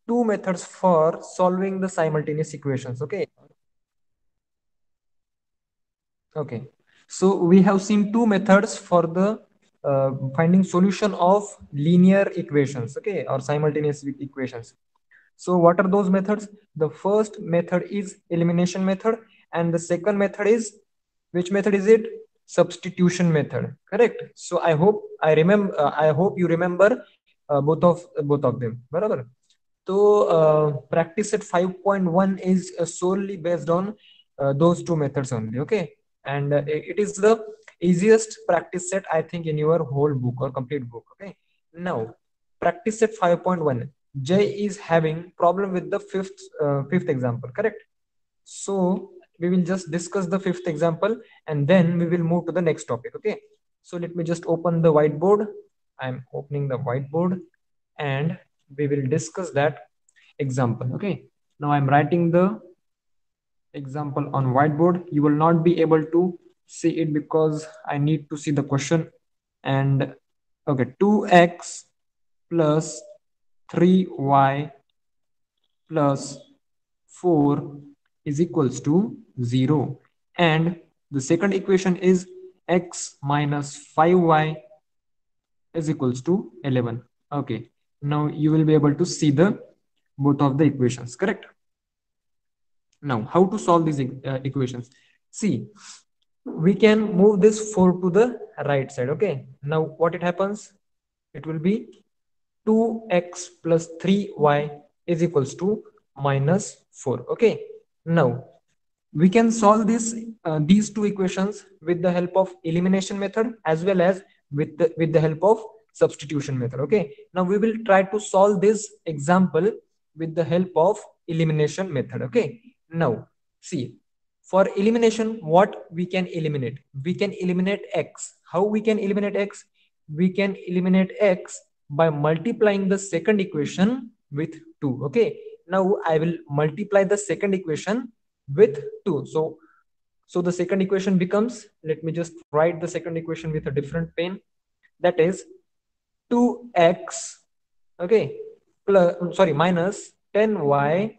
two methods for solving the simultaneous equations. Okay. Okay. So we have seen two methods for the finding solution of linear equations. Okay, or simultaneous equations. So what are those methods? The first method is elimination method, and the second method is, which method is it? Substitution method. Correct. So I hope I remember. I hope you remember both of them. Barabar. So practice set 5.1 is solely based on those two methods only. Okay, and it is the easiest practice set I think in your whole book or complete book. Okay, now practice set 5.1. Jay is having problem with the fifth example. Correct. So we will just discuss the fifth example and then we will move to the next topic. Okay. So let me just open the whiteboard. I'm opening the whiteboard and we will discuss that example. Okay. Now I'm writing the example on whiteboard. You will not be able to see it because I need to see the question. And okay, 2x plus 3y plus 4 is equals to 0. And the second equation is x minus 5y is equals to 11. Okay. Now you will be able to see the both of the equations. Correct. Now, how to solve these equations? See, we can move this 4 to the right side. Okay. Now, what it happens? It will be 2x plus 3y is equals to minus 4. Okay. Now, we can solve these two equations with the help of elimination method as well as with the help of substitution method. Okay. Now, we will try to solve this example with the help of elimination method. Okay. Now, see, for elimination, what we can eliminate? We can eliminate x. How we can eliminate x? We can eliminate x by multiplying the second equation with 2. Okay. Now, I will multiply the second equation with 2. So the second equation becomes, let me just write the second equation with a different pen. That is 2x, okay, plus, sorry, minus 10y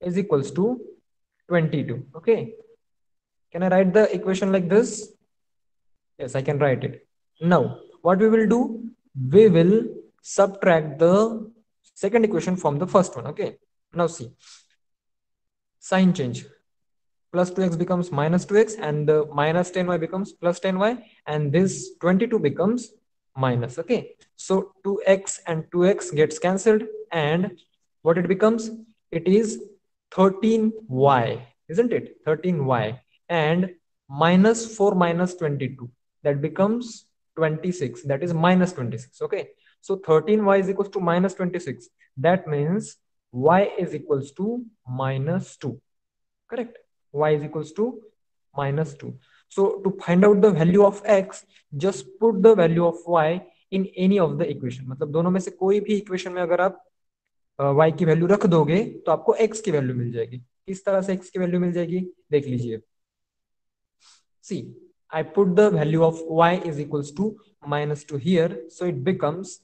is equals to 22. Okay. Can I write the equation like this? Yes, I can write it. Now, what we will do, we will subtract the second equation from the first one. Okay. Now see, sign change. Plus 2x becomes minus 2x and the minus 10y becomes plus 10y and this 22 becomes minus. Okay. So 2x and 2x gets cancelled and what it becomes? It is 13y, isn't it? 13y and minus 4 minus 22. That becomes 26. That is minus 26. Okay. So 13y is equals to minus 26. That means y is equals to minus 2. Correct. Y is equals to minus 2. So to find out the value of x, just put the value of y in any of the equation. मतलब दोनों में से कोई भी equation में अगर आप y की वैल्यू रख दोगे तो आपको x की वैल्यू मिल जाएगी. किस तरह से x की वैल्यू मिल जाएगी देख लीजिए. See, I put the value of y is equals to minus 2 here, so it becomes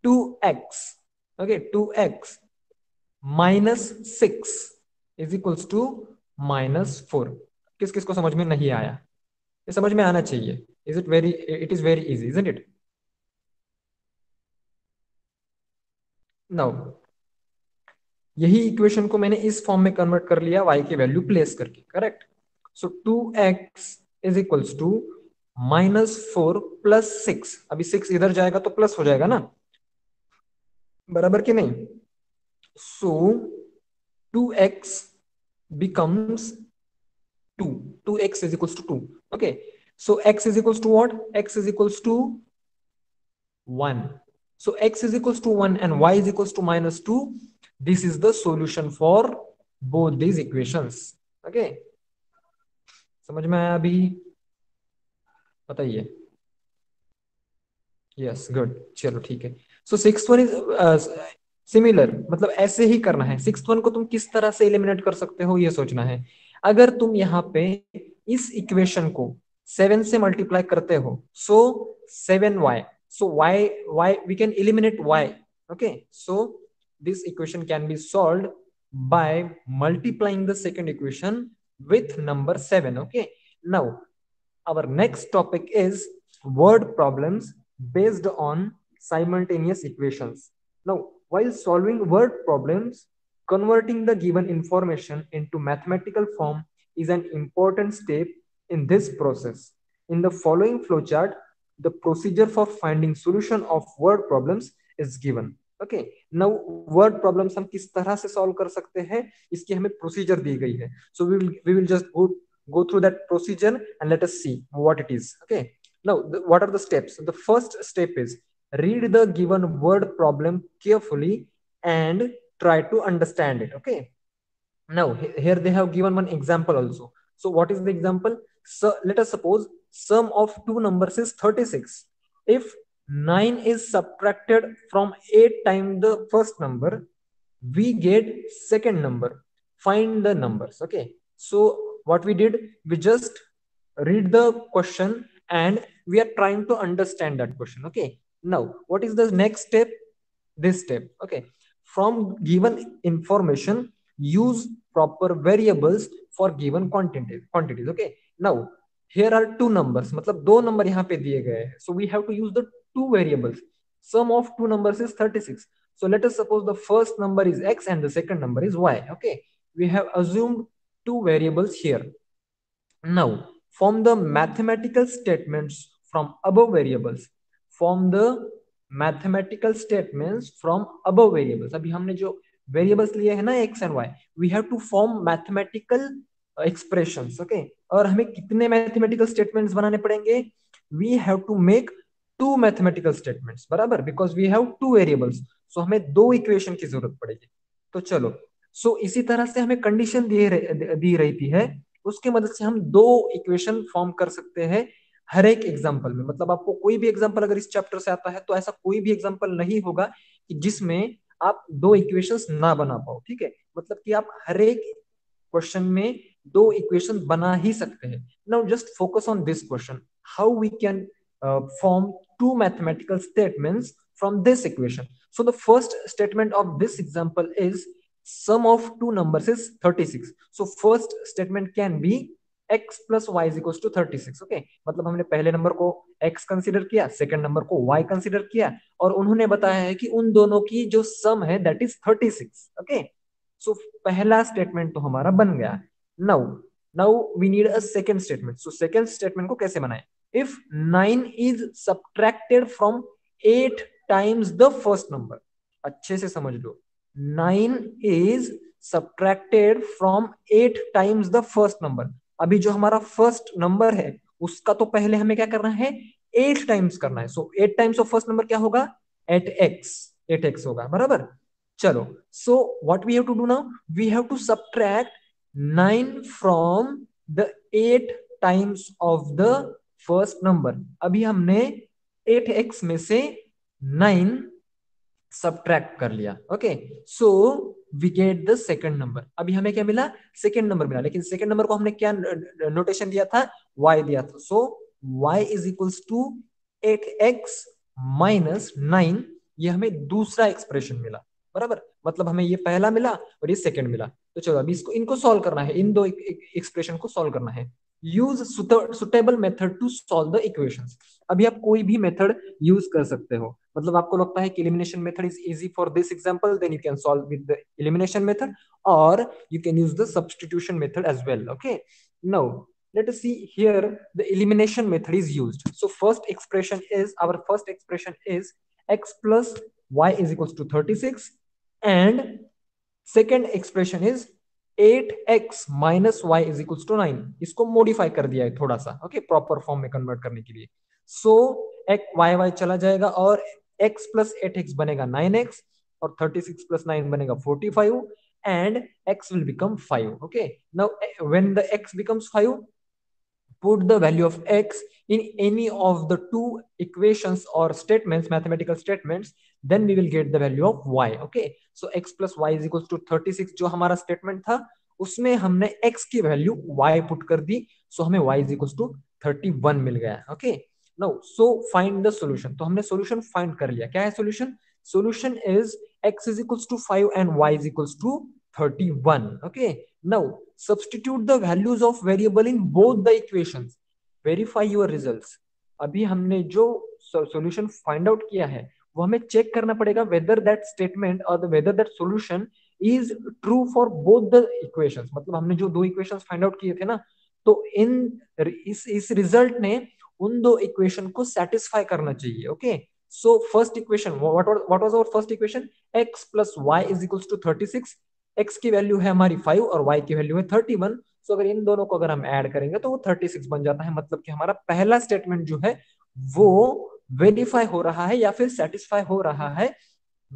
2x. Okay, 2x minus 6 is equals to minus 4. किस किस को समझ में नहीं आया? ये समझ में आना चाहिए. It is very easy, isn't it? Now, यही इक्वेशन को मैंने इस फॉर्म में कन्वर्ट कर लिया y की वैल्यू प्लेस करके. Correct. So 2x is equals to minus 4 plus 6. अभी 6 इधर जाएगा तो प्लस हो जाएगा ना, बराबर कि नहीं? So 2x becomes 2. 2x is equals to 2. Okay. So x is equals to what? X is equals to 1. So x is equals to 1 and y is equals to minus 2. This is the solution for both these equations. Okay. समझ में आया अभी? बताइए. Yes, good. चलो ठीक है. सो sixth one is similar, मतलब ऐसे ही करना है. सिक्स्थ वन को तुम किस तरह से एलिमिनेट कर सकते हो ये सोचना है. अगर तुम यहाँ पे इस इक्वेशन को 7 से मल्टीप्लाई करते हो, so 7y, so y we can eliminate y. Okay, so this equation can be solved by multiplying the second equation with number 7. Okay, now our next topic is word problems based on simultaneous equations. Now, while solving word problems, converting the given information into mathematical form is an important step in this process. In the following flowchart, the procedure for finding solution of word problems is given. Okay, now word problems हम किस तरह से solve कर सकते हैं, इसकी हमें procedure दी गई है. So we will just go through that procedure and let us see what it is. Okay, now what are the steps? The first step is read the given word problem carefully and try to understand it. Okay, now here they have given one example also. So what is the example? So let us suppose sum of two numbers is 36. If 9 is subtracted from 8 times the first number, we get second number. Find the numbers. Okay, so what we did, we just read the question and we are trying to understand that question. Okay, now what is the next step? This step. Okay, from given information, use proper variables for given quantities. Okay, now here are two numbers, मतलब दो number यहाँ पे दिए गए हैं. So we have to use the two variables. Sum of two numbers is 36. So let us suppose the first number is x and the second number is y. Okay, we have assumed two variables here. Now, form the mathematical statements from above variables. Form the mathematical statements from above variables. अभी हमने जो variables लिए हैं ना x and y, we have to form mathematical expressions. Okay, और हमें कितने mathematical statements बनाने पड़ेंगे? We have to make two mathematical statements, बराबर, because we have two variables. So हमें दो equation की जरूरत पड़ेगी. तो चलो, so इसी तरह से हमें condition दी रहती है, उसकी मदद से हम दो इक्वेशन फॉर्म कर सकते हैं हर एक एग्जांपल में. मतलब आपको कोई भी एग्जांपल अगर इस चैप्टर से आता है तो ऐसा कोई भी एग्जांपल नहीं होगा कि जिसमें आप दो इक्वेशंस ना बना पाओ. ठीक है, मतलब कि आप हर एक क्वेश्चन में दो इक्वेशन बना ही सकते हैं. Now just focus on this question, how we can form two mathematical statements from this equation. So the first statement of this example is sum of two numbers is 36. So first statement can be x plus y is equals to 36. Okay, मतलब हमने पहले number को x consider किया, second number को y consider किया, और उन्होंने बताया है कि उन दोनों की जो सम है दैट इज 36. ओके, सो पहला स्टेटमेंट तो हमारा बन गया. Now now we need a second statement. So second statement को कैसे बनाए? If 9 is subtracted from 8 times the first number. अच्छे से समझ लो, 9 is subtracted from 8 times the first number. अभी जो हमारा फर्स्ट नंबर है उसका तो पहले हमें क्या करना है? 8 टाइम्स करना है. So 8 times of first number क्या होगा? 8x. 8x होगा, बराबर. चलो, so what we have to do now? We have to subtract 9 from the 8 times of the first number. अभी हमने 8x में से 9 सब्ट्रैक्ट कर लिया. Okay, so we get the second number. अभी हमें क्या मिला? सेकंड नंबर मिला. लेकिन सेकंड नंबर को हमने क्या नोटेशन दिया था? y दिया था. So y is equals to 8x minus 9. ये हमें दूसरा एक्सप्रेशन मिला, बराबर. मतलब हमें ये पहला मिला और ये सेकंड मिला. तो चलो अभी इसको इनको सॉल्व करना है, इन दो एक्सप्रेशन को सॉल्व करना है. Use suitable method to solve the equations. अभी आप कोई भी मेथड यूज कर सकते हो. मतलब आपको लगता है कि elimination method is easy for this example, then you can solve with the elimination method, और you can use the substitution method as well. Okay, now let us see here the elimination method is used. So first expression is, our first expression is x plus y is equals to 36, and second expression is 8x minus y is equals to 9. इसको modify कर दिया है थोड़ा सा, okay, proper form में convert करने के लिए. सो वाई वाई चला जाएगा और x प्लस 8x बनेगा 9x, और 36 प्लस 9 बनेगा 45, and x will become 5. Okay, now when the x becomes 5, put the value of x in any of the two equations or statements, mathematical statements, then we will get the value of y. Okay, so x plus y is equals to 36 जो हमारा statement था, उसमें हमने x की value y put कर दी, सो हमें y is equals to 31 मिल गया. Okay, now so find the solution. तो हमने सॉल्यूशन फाइंड कर लिया. क्या है solution? solution is x is equals to 5 and y is equals to 31. Okay, now substitute the values of variable in both the equations, verify your results. अभी हमने जो solution find out किया है वो हमें चेक करना पड़ेगा whether that statement or whether that solution is true for both the equations. मतलब हमने जो दो equations find out किए थे ना, तो इस रिजल्ट ने उन दो इक्वेशन को सेटिस्फाई करना चाहिए. Okay, so first equation, what was our first equation? x plus y is equals to 36. x की वैल्यू है हमारी 5 और y की वैल्यू है 31. सो अगर इन दोनों को अगर हम ऐड करेंगे तो वो 36 बन जाता है. मतलब कि हमारा पहला स्टेटमेंट जो है वो वेरीफाई हो रहा है या फिर सेटिस्फाई हो रहा है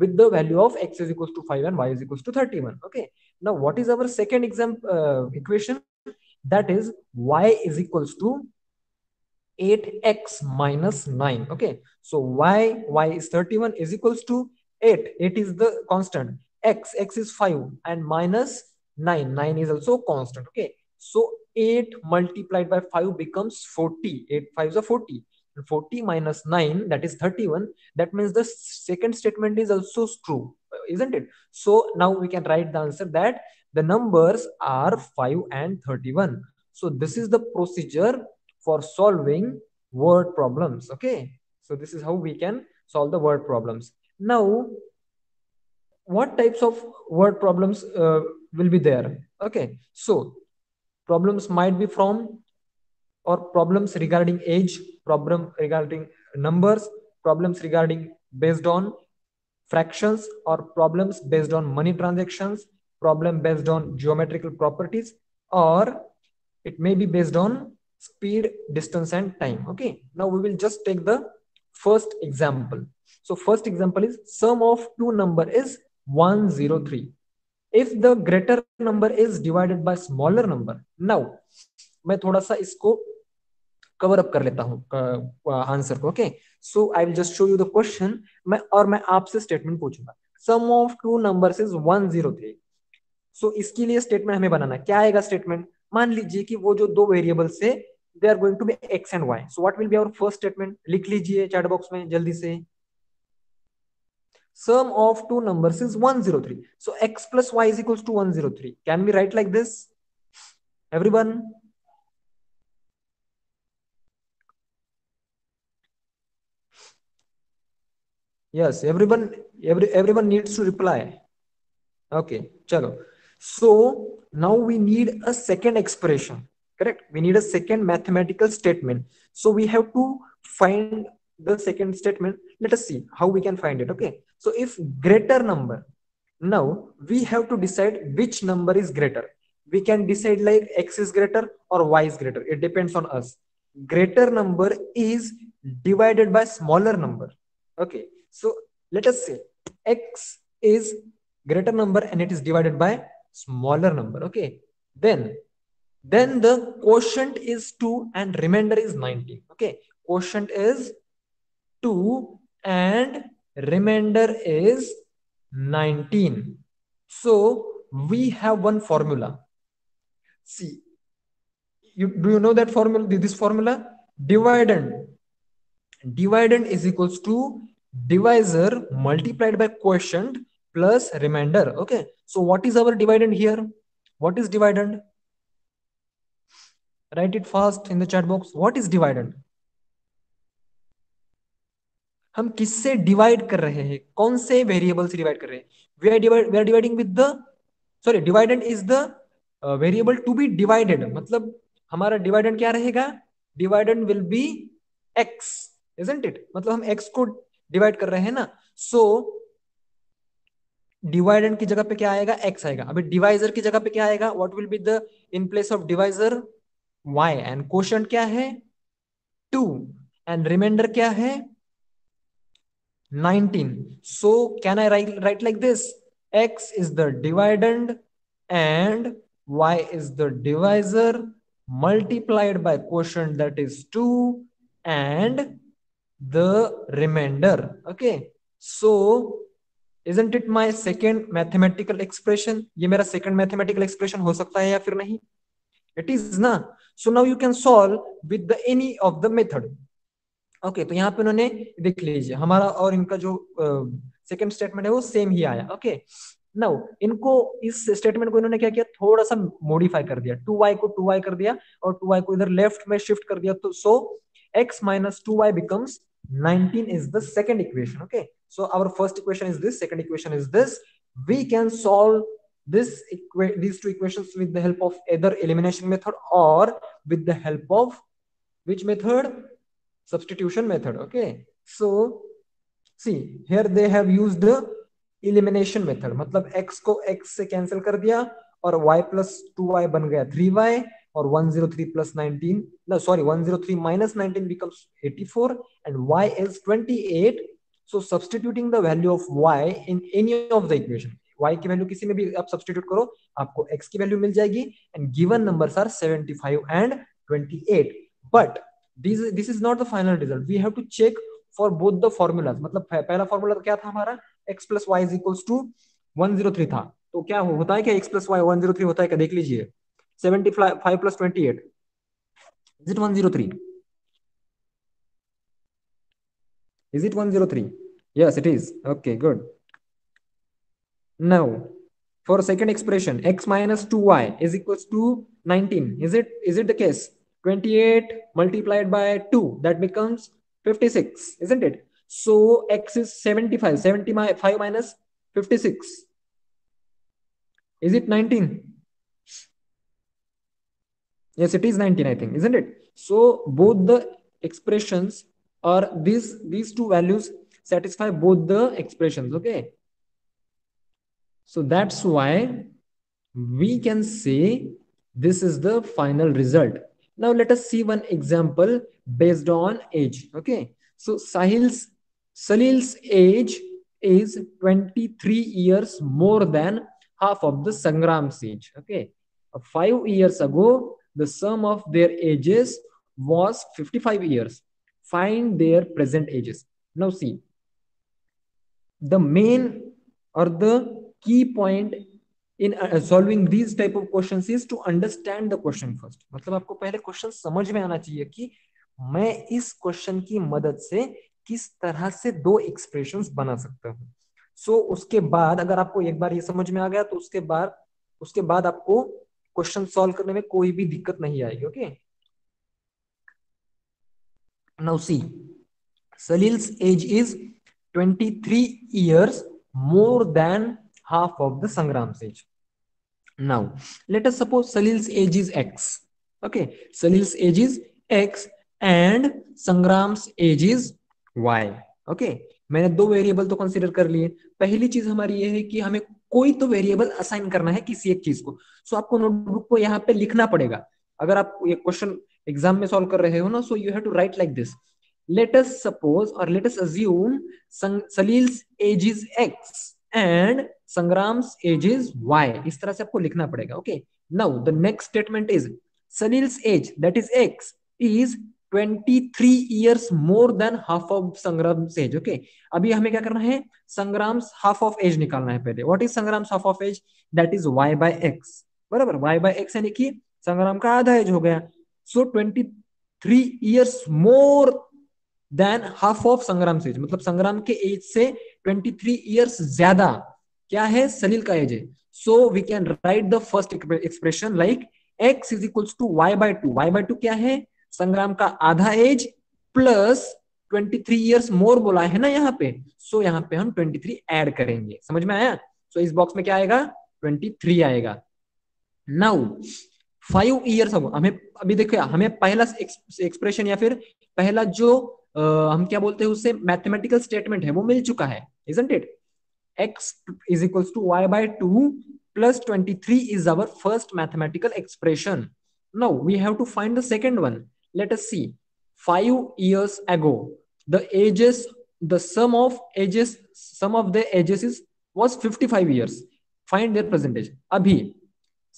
with the value of x is equals to 5 and y is equals to 31. Okay, now what is our second equation? That is y is equals to 8x minus 9. Okay, so y is 31 is equals to 8 is the constant, x is 5 and minus 9 is also constant. Okay, so 8 multiplied by 5 becomes 40. 8 5s are 40. 40 minus 9, that is 31. That means the second statement is also true, isn't it? So now we can write the answer that the numbers are 5 and 31. So this is the procedure for solving word problems. Okay, so this is how we can solve the word problems. Now what types of word problems will be there? Okay, so problems might be from, or problems regarding age, problem regarding numbers, problems regarding based on fractions, or problems based on money transactions, problem based on geometrical properties, or it may be based on speed, distance and time. Okay, now we will just take the first example. So first example is sum of two number is 103. If the greater number is divided by smaller number, now मैं थोड़ा सा इसको cover up कर लेता हूं answer को. Okay, so I will just show you the question. मैं आपसे स्टेटमेंट पूछूंगा. सम ऑफ टू नंबर्स इज 103. सो इसके लिए स्टेटमेंट हमें बनाना. क्या आएगा स्टेटमेंट? मान लीजिए कि वो जो दो वेरिएबल से they are going to be x and y. So what will be our first statement? लिख लीजिए चैट बॉक्स में जल्दी से. Sum of two numbers is 103. So x plus y is equals to 103. Can we write like this? Everyone? Yes, everyone needs to reply. Okay, chalo. So now we need a second expression. Correct? We need a second mathematical statement. So we have to find the second statement. Let us see how we can find it. Okay, so if greater number, now we have to decide which number is greater. We can decide like x is greater or y is greater. It depends on us. Greater number is divided by smaller number. Okay, so let us say x is greater number and it is divided by smaller number. Okay, then the quotient is 2 and remainder is 19. Okay, quotient is 2 and remainder is 19. So we have one formula. See, do you know that formula? This formula, dividend is equals to divisor multiplied by quotient plus remainder. Okay, so what is our dividend here? What is dividend? Write it fast in the chat box. What is dividend? हम किससे divide कर रहे हैं? कौन से variable से divide कर रहे हैं? we are dividing with the, sorry, dividend is the variable to be divided. मतलब हमारा डिवाइडेंड क्या रहेगा? Dividend will be x, isn't it? मतलब हम x को डिवाइड कर रहे हैं ना, सो डिवाइडेंड की जगह पे क्या आएगा? x आएगा. अभी डिवाइजर की जगह पे क्या आएगा? What will be the in place of divisor? y. And quotient क्या है? 2 एंड रिमाइंडर क्या है? 19. So can I write like this? X is the dividend and y is the divisor multiplied by quotient, that is 2, and the remainder. Okay, so isn't it my second mathematical expression? ये मेरा second mathematical expression हो सकता है या फिर नहीं? It is ना. So now you can solve with the any of the method. Okay, तो यहाँ पे उन्होंने देख लीजिए हमारा और इनका जो सेकंड स्टेटमेंट है वो सेम ही आया। ओके, नाउ इनको इस स्टेटमेंट को इन्होंने क्या किया, थोड़ा सा मॉडिफाई कर दिया, 2y को 2y कर दिया और 2y को इधर लेफ्ट में शिफ्ट कर दिया, तो सो x minus 2y becomes 19 is the second equation. Okay, so our first equation is this, second equation is this. We can solve these two equations with the help of either elimination method or with the help of which method, substitution method. Okay, so see here they have used the elimination method, मतलब x को x से cancel कर दिया और y plus 2y बन गया 3y और 103 plus 19, no sorry 103 minus 19 becomes 84 and y is 28. So substituting the value of y in any of the equation, y की वैल्यू किसी में भी आप सब्स्टिट्यूट करो आपको x की वैल्यू मिल जाएगी and given numbers are 75 and 28. But this is not the final result, we have to check for both the formulas. मतलब पहला फॉर्मूला क्या था हमारा, x plus y is equals to 103 था, तो क्या होता है क्या x plus y 103 होता है क्या, देख लीजिए 75 plus 28, is it 103? Is it 103? Yes, it is. Okay, good. Now, for second expression, x minus 2y is equals to 19. Is it the case? 28 multiplied by 2, that becomes 56, isn't it? So x is 75. 75 minus 56. Is it 19? Yes, it is 19, I think, isn't it? So both the expressions or these two values satisfy both the expressions. Okay, so that's why we can say this is the final result. Now let us see one example based on age. Okay, so Salil's age is 23 years more than half of the Sangram's age. Okay, 5 years ago the sum of their ages was 55 years. Find their present ages. Now see, the main or the key point in solving these type of questions is to understand the question first. मतलब आपको पहले question समझ में आना चाहिए कि मैं इस क्वेश्चन की मदद से किस तरह से दो एक्सप्रेशंस बना सकता हूँ. सो उसके बाद अगर आपको एक बार ये समझ में आ गया तो उसके बाद आपको क्वेश्चन सॉल्व करने में कोई भी दिक्कत नहीं आएगी. Okay, now C, Salil's age is 23 years more than half of the Sangram's age. Now, let us suppose Salil's age is X. Okay, Salil's age is X and Sangram's age is Y. Okay, मैंने दो variable तो consider कर लिए. पहली चीज हमारी ये है कि हमें कोई तो वेरिएबल असाइन करना है किसी एक चीज को. सो आपको नोटबुक को यहाँ पे लिखना पड़ेगा. अगर आप ये क्वेश्चन एग्जाम में सॉल्व कर रहे हो ना, so you have to write like this. Let us suppose or let us assume Salil's age is X and Sangram's age is Y. इस तरह से आपको लिखना पड़ेगा. Okay, now the next statement is Salil's age, that is X, is 23 years more than half of Sangram's age. Okay, अभी हमें क्या करना है, Sangram's half of age निकालना है पहले. What is Sangram's half of age? That is Y by X. बराबर, Y by X यानी कि संग्राम का आधा एज हो गया. So 23 years more than half of संग्राम एज, मतलब संग्राम के एज से 23 इयर्स ज्यादा क्या है, सलील का एज है. So we can write the first expression like x is equals to y by 2. y by 2 क्या है, संग्राम का आधा एज प्लस 23 इयर्स मोर बोला है ना यहाँ पे. सो यहाँ पे हम 23 ऐड करेंगे. समझ में आया? सो इस बॉक्स में क्या आएगा, 23 आएगा. नाउ 5 इयर्स अगो हमें अभी देखो हमें पहला एक्सप्रेशन या फिर पहला जो हम क्या बोलते हैं उससे मैथमेटिकल स्टेटमेंट है वो मिल चुका है, isn't it? x is equals to y by 2 plus 23 is our first mathematical expression. Now we have to find the second one. Let us see. 5 years ago the sum of the ages was 55 years. Find their present age. अभी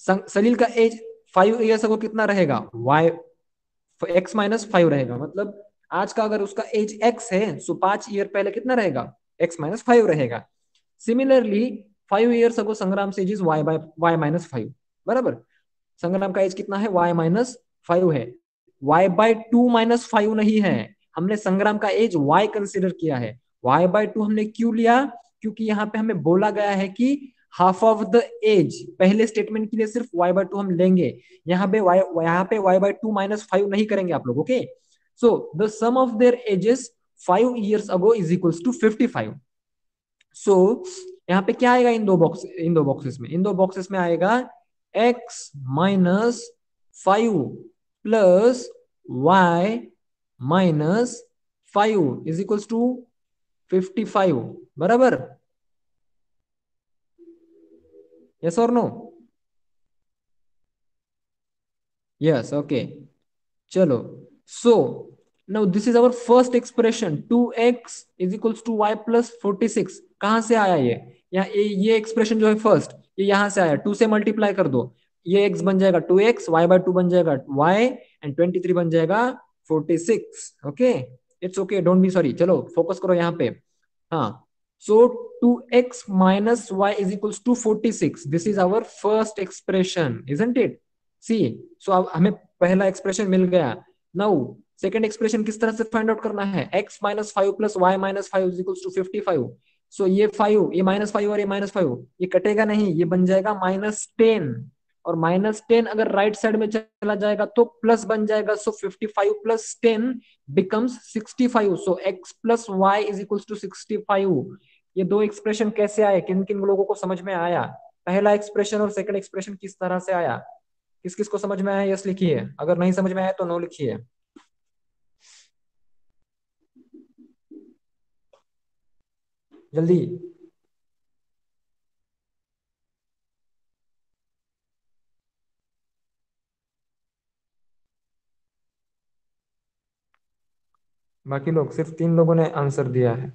सलील का as 5 years ago कितना रहेगा, y x minus 5 रहेगा. मतलब आज का अगर उसका एज x है सो 5 ईयर पहले कितना रहेगा, x minus 5 रहेगा. सिमिलरली 5 इयर्स अगो संग्राम से एज इज y minus 5. बराबर, संग्राम का एज कितना है, y minus 5 है. y by 2 minus 5 नहीं है, हमने संग्राम का एज y कंसिडर किया है. y by 2 हमने क्यों लिया, क्योंकि यहाँ पे हमें बोला गया है कि हाफ ऑफ द एज, पहले स्टेटमेंट के लिए सिर्फ y/2 हम लेंगे, यहाँ पे y/2 -5 नहीं करेंगे आप लोग, okay. So the sum of their ages 5 years ago is equals to 55। So यहाँ पे क्या आएगा इन दो बॉक्सेस में आएगा x-5 plus y-5 is equals to 55, बराबर? यस और नो? Yes, okay. चलो, so now this is our first expression, 2x is equals to y plus 46। कहां से आया ये? ये एक्सप्रेशन जो है फर्स्ट, ये यहां से आया, 2 से मल्टीप्लाई कर दो, ये x बन जाएगा 2x, y/2 बन जाएगा y, एंड 23 बन जाएगा 46। Okay, it's okay, don't be sorry. चलो फोकस करो यहाँ पे। हाँ, so 2x minus y is equals to 46, this is our first expression, isn't it? See, so अब हमें पहला एक्सप्रेशन मिल गया। नाउ सेकंड एक्सप्रेशन किस तरह से फाइंड आउट करना है? x-5 plus y-5 is equals to 55। So ये 5, ये -5 और ये -5 ये कटेगा नहीं, ये बन जाएगा -10, और -10 अगर राइट साइड में चला जाएगा तो प्लस बन जाएगा। So 55 plus 10 becomes 65। So x plus y is equals to 65। ये दो एक्सप्रेशन कैसे आए, किन किन लोगों को समझ में आया? पहला एक्सप्रेशन और सेकंड एक्सप्रेशन किस तरह से आया? किस किस को समझ में आया यस लिखिए, अगर नहीं समझ में आया तो नो लिखिए, जल्दी। बाकी लोग, सिर्फ 3 लोगों ने आंसर दिया है।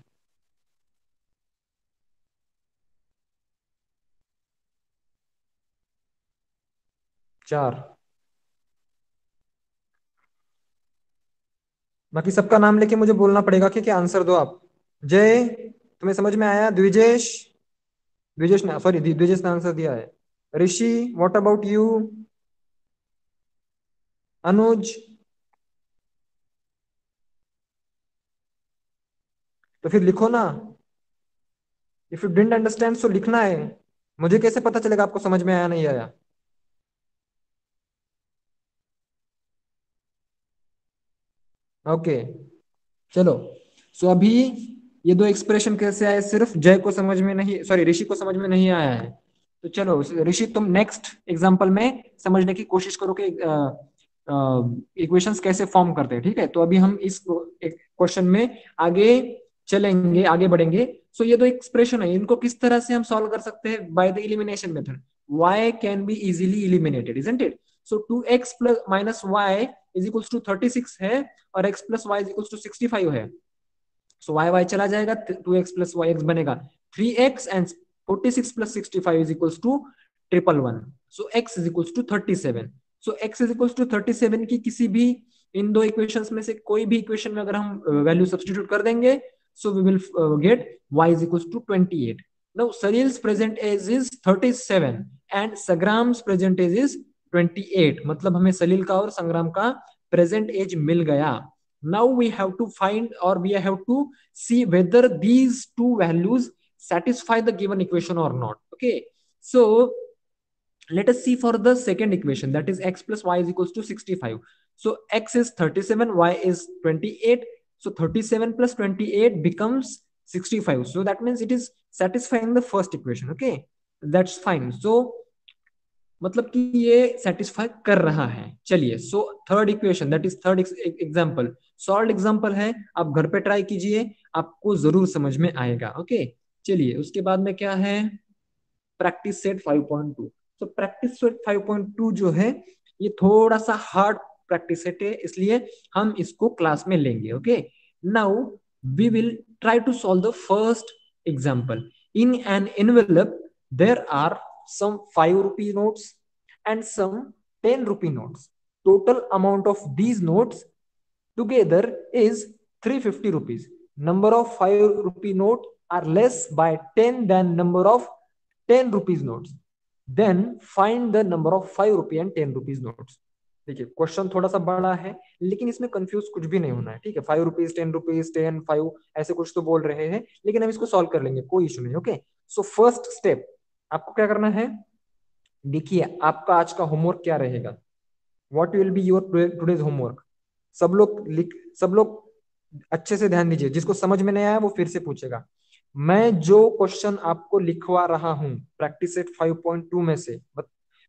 4। बाकी सबका नाम लेके मुझे बोलना पड़ेगा कि क्या आंसर दो आप। जय, तुम्हें समझ में आया? द्विजेश, द्विजेश ने, सॉरी, द्विजेश ने आंसर दिया है। ऋषि, व्हाट अबाउट यू? अनुज, तो फिर लिखो ना। If you didn't understand so लिखना है, मुझे कैसे पता चलेगा आपको समझ में आया नहीं आया? ओके, चलो। सो अभी ये दो एक्सप्रेशन कैसे आए, सिर्फ जय को समझ में नहीं, सॉरी ऋषि को समझ में नहीं आया है। तो चलो ऋषि, तुम नेक्स्ट एग्जांपल में समझने की कोशिश करो कि इक्वेशंस कैसे फॉर्म करते हैं, ठीक है? तो अभी हम इस क्वेश्चन में आगे चलेंगे, आगे बढ़ेंगे। सो ये दो एक्सप्रेशन है, इनको किस तरह से हम सॉल्व कर सकते हैं? By the elimination method. y can be easily eliminated, isn't it? So 2x plus minus y is equals to 36 है, और x plus y is equals to 65 है। सो वाई वाई चला जाएगा, 2x प्लस वाई एक्स बनेगा 3x, and 46 plus 65 is equals to 111। So x is equals to 37। So x is equals to 37 की किसी भी इन दो इक्वेशंस में से कोई भी इक्वेशन में अगर हम वैल्यू सब्स्टिट्यूट कर देंगे, so we will get y is equals to 28। Now Salil's present age is 37 and Sagram's present age is 28। मतलब हमें सलील का और संग्राम का प्रेजेंट एज मिल गया। Now we have to find, or we have to see whether these two values satisfy the given equation or not. Okay, so let us see for the second equation, that is x plus y is equals to 65. So x is 37, y is 28. So 37 plus 28 becomes 65. So that means it is satisfying the first equation. Okay, that's fine. So मतलब कि ये satisfy कर रहा है। चलिए, so third equation, that is third example, solve example है, आप घर पे ट्राई कीजिए, आपको जरूर समझ में आएगा। ओके, चलिए उसके बाद में क्या है? Practice set 5.2। तो प्रैक्टिस सेट 5.2 जो है, ये थोड़ा सा हार्ड प्रैक्टिस सेट है, इसलिए हम इसको क्लास में लेंगे। Okay, now we will try to solve the first example. In an envelope there are some 5 rupee notes and some 10 rupee notes. Total amount of these notes together is 350 rupees. Number of 5 rupee note are less by 10 than number of 10 rupees notes. Then find the number of 5 rupee and 10 rupees notes. देखिए question थोड़ा सा बड़ा है, लेकिन इसमें confuse कुछ भी नहीं होना है, ठीक है। 5 रुपीज, 10 रुपीज, 10, 5 ऐसे कुछ तो बोल रहे हैं, लेकिन हम इसको सॉल्व कर लेंगे, कोई इशू नहीं। ओके, सो फर्स्ट स्टेप आपको क्या करना है, देखिए आपका आज का होमवर्क क्या रहेगा। What will be your today's homework. सब लोग अच्छे से ध्यान दीजिए, जिसको समझ में नहीं आया वो फिर से पूछेगा। मैं जो क्वेश्चन आपको लिखवा रहा हूं प्रैक्टिस सेट 5.2 में से,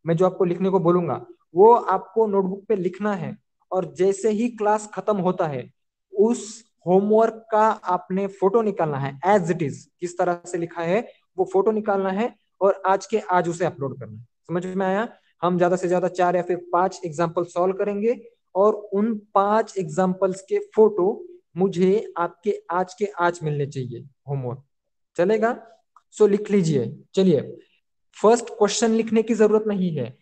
मैं जो आपको लिखने को बोलूंगा वो आपको नोटबुक पे लिखना है, और जैसे ही क्लास खत्म होता है उस होमवर्क का आपने फोटो निकालना है, एज इट इज किस तरह से लिखा है वो फोटो निकालना है, और आज के आज उसे अपलोड करना है। समझ में आया। हम ज्यादा से ज्यादा 4 या फिर 5 एग्जाम्पल सॉल्व करेंगे, और उन 5 एग्जाम्पल्स के फोटो मुझे आपके आज के आज मिलने चाहिए। होमवर्क चलेगा। सो लिख लीजिए। चलिए, फर्स्ट क्वेश्चन लिखने की जरूरत नहीं है,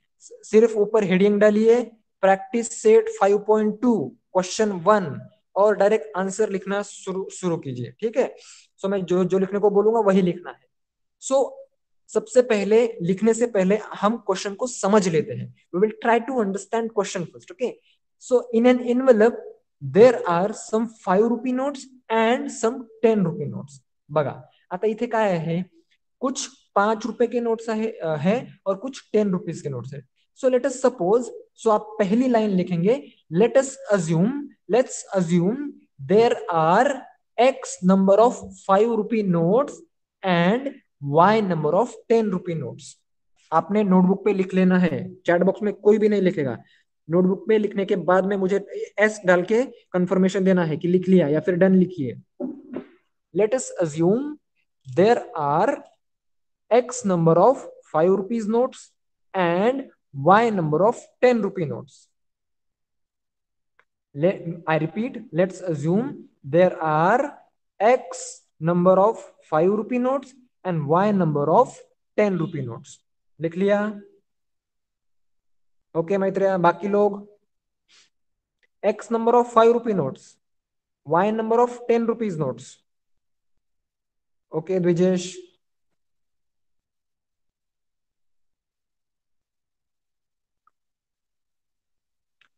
सिर्फ ऊपर हेडिंग डालिए प्रैक्टिस सेट 5.2 क्वेश्चन 1, और डायरेक्ट आंसर लिखना शुरू शुरू कीजिए, ठीक है। सो मैं जो जो लिखने को बोलूंगा वही लिखना है। सो सबसे पहले, लिखने से पहले हम क्वेश्चन को समझ लेते हैं। We will try to understand question first. Okay, so in an envelope there are some 5 rupee notes and some 10 rupee notes. बघा आता इथे काय आहे, कुछ 5 रुपए के नोट्स है और कुछ 10 रुपीज के नोट्स है. सो लेट अस सपोज, सो आप पहली लाइन लिखेंगे, let's assume there are x number of 5 rupee notes and y number of 10 rupee notes. आपने नोटबुक पे लिख लेना है, चैट बॉक्स में कोई भी नहीं लिखेगा. नोटबुक पे लिखने के बाद में मुझे एस डाल के कंफर्मेशन देना है कि लिख लिया या फिर डन लिखिए. Let us assume there are x number of 5 rupees notes and y number of 10 rupee notes. I repeat, let's assume there are x number of 5 rupee notes and y number of 10 rupee notes. लिख लिया. Okay मैत्रिया, बाकी लोग x number of 5 rupee notes, y number of 10 rupees notes. Okay द्विजेश,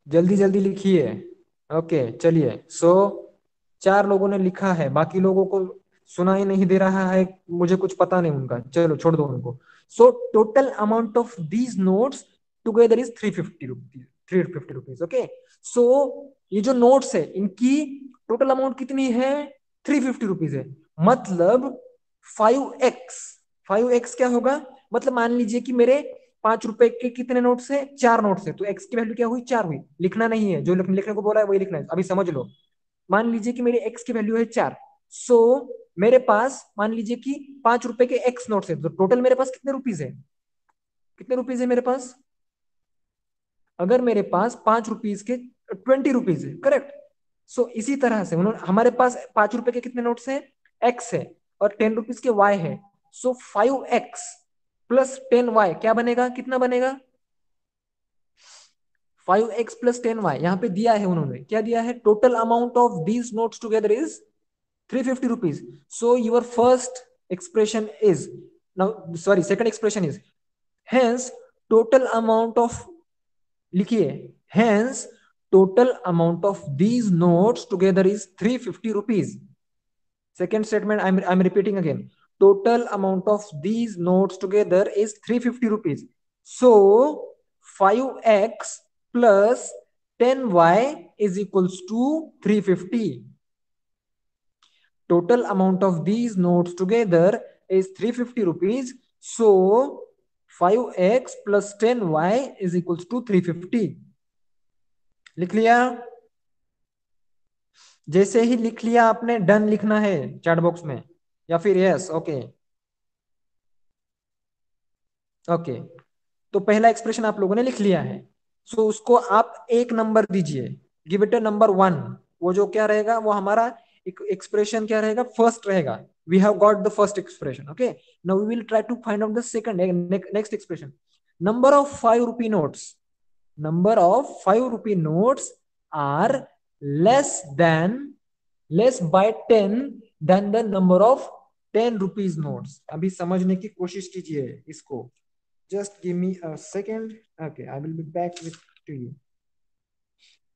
जल्दी जल्दी लिखिए. Okay चलिए. सो 4 लोगों ने लिखा है, बाकी लोगों को सुना ही नहीं दे रहा है, मुझे कुछ पता नहीं उनका, चलो छोड़ दो उनको. So total amount of these notes together is 350 rupees. 350 rupees. Okay, so ये जो नोट्स है इनकी टोटल अमाउंट कितनी है, 350 रुपीज है. मतलब 5x. 5x क्या होगा, मतलब मान लीजिए कि मेरे 5 रुपए के कितने नोट्स है, 4 नोट्स है, तो एक्स की वैल्यू क्या हुई, 4 हुई. लिखना नहीं है, जो लिखने को बोला है वही लिखना है, अभी समझ लो. मान लीजिए कि मेरे एक्स की वैल्यू है 4. सो मेरे पास मान लीजिए कि 5 रुपए के एक्स नोट्स है, तो टोटल मेरे पास कितने रुपीज है, कितने रुपीज है मेरे पास. अगर मेरे पास 5 रुपीज के 20 रुपीज है, करेक्ट. सो इसी तरह से उन्होंने, हमारे पास 5 रुपए के कितने नोट्स है, एक्स है, और 10 रुपीज के वाई है. सो 5x प्लस 10y क्या बनेगा, कितना बनेगा, 5x प्लस 10y. यहाँ पे दिया है उन्होंने, क्या दिया है, total amount of these notes together is 350 rupees. So your first expression is, now sorry, second expression is, hence total amount of, लिखिए, hence total amount of these notes together is 350 rupees. Second statement, I'm repeating again. Total amount of these notes together is 350 rupees. So 5x plus 10y is equals to 350. Total amount of these notes together is 350 rupees. So 5x plus 10y is equals to 350. लिख लिया. जैसे ही लिख लिया आपने, done लिखना है chat box में, या फिर यस. ओके ओके, तो पहला एक्सप्रेशन आप लोगों ने लिख लिया है. सो उसको आप एक नंबर दीजिए, गिव इट अ नंबर 1. वो जो क्या रहेगा, वो हमारा एक्सप्रेशन क्या रहेगा, फर्स्ट रहेगा. We have got the first expression. Okay, now we will try to find out the second, next expression. Number of 5 rupee notes, number of 5 rupee notes are less than, less by 10 than the number of 10 rupees notes. अभी समझने की कोशिश कीजिए इसको. Just give me a second. Okay, I will be back with to you.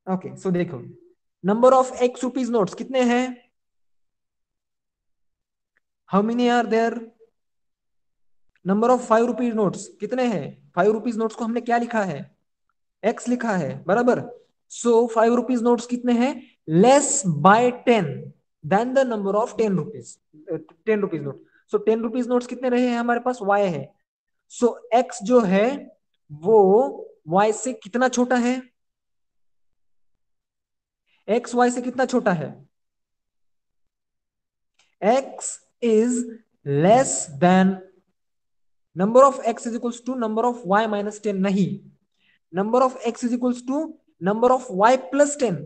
Okay so देखो, number of x rupees notes कितने हैं? How many are there? Number of 5 rupees notes कितने हैं? 5 रुपीज नोट्स को हमने क्या लिखा है? एक्स लिखा है, बराबर। सो 5 रुपीज नोट्स कितने हैं? Less by 10 then the number of 10 rupees, 10 rupees note. So 10 rupees notes कितने रहे हैं हमारे पास? वाई है। सो एक्स जो है वो वाई से कितना छोटा है? एक्स वाई से कितना छोटा है? X is less than number of x is equals to number of y minus 10, नहीं, number of x is equals to number of y plus 10।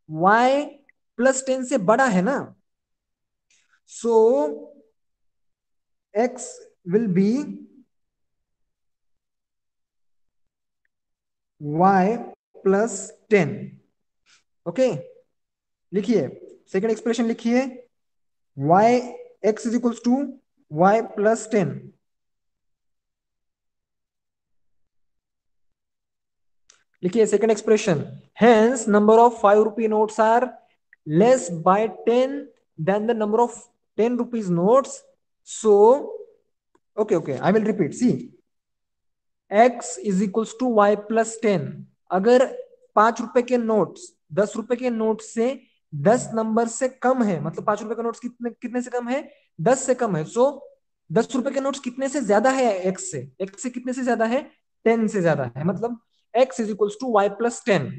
Y plus 10 से बड़ा है ना, so x will be y plus 10। Okay, लिखिए, second expression लिखिए, y x is equals to y plus 10। लिखिए second expression, hence number of 5 rupee notes are less by 10 then the number of 10 rupees notes. So okay okay, I will repeat, see, x is equals to y plus 10। अगर 5 रुपए के notes 10 रुपए के note से 10 number से कम है, मतलब 5 रुपए के नोट्स कितने कितने से कम है? 10 से कम है। सो 10 रुपए के नोट्स कितने से ज्यादा है? एक्स से कितने से ज्यादा है? 10 से ज्यादा है, मतलब x is equals to y plus 10।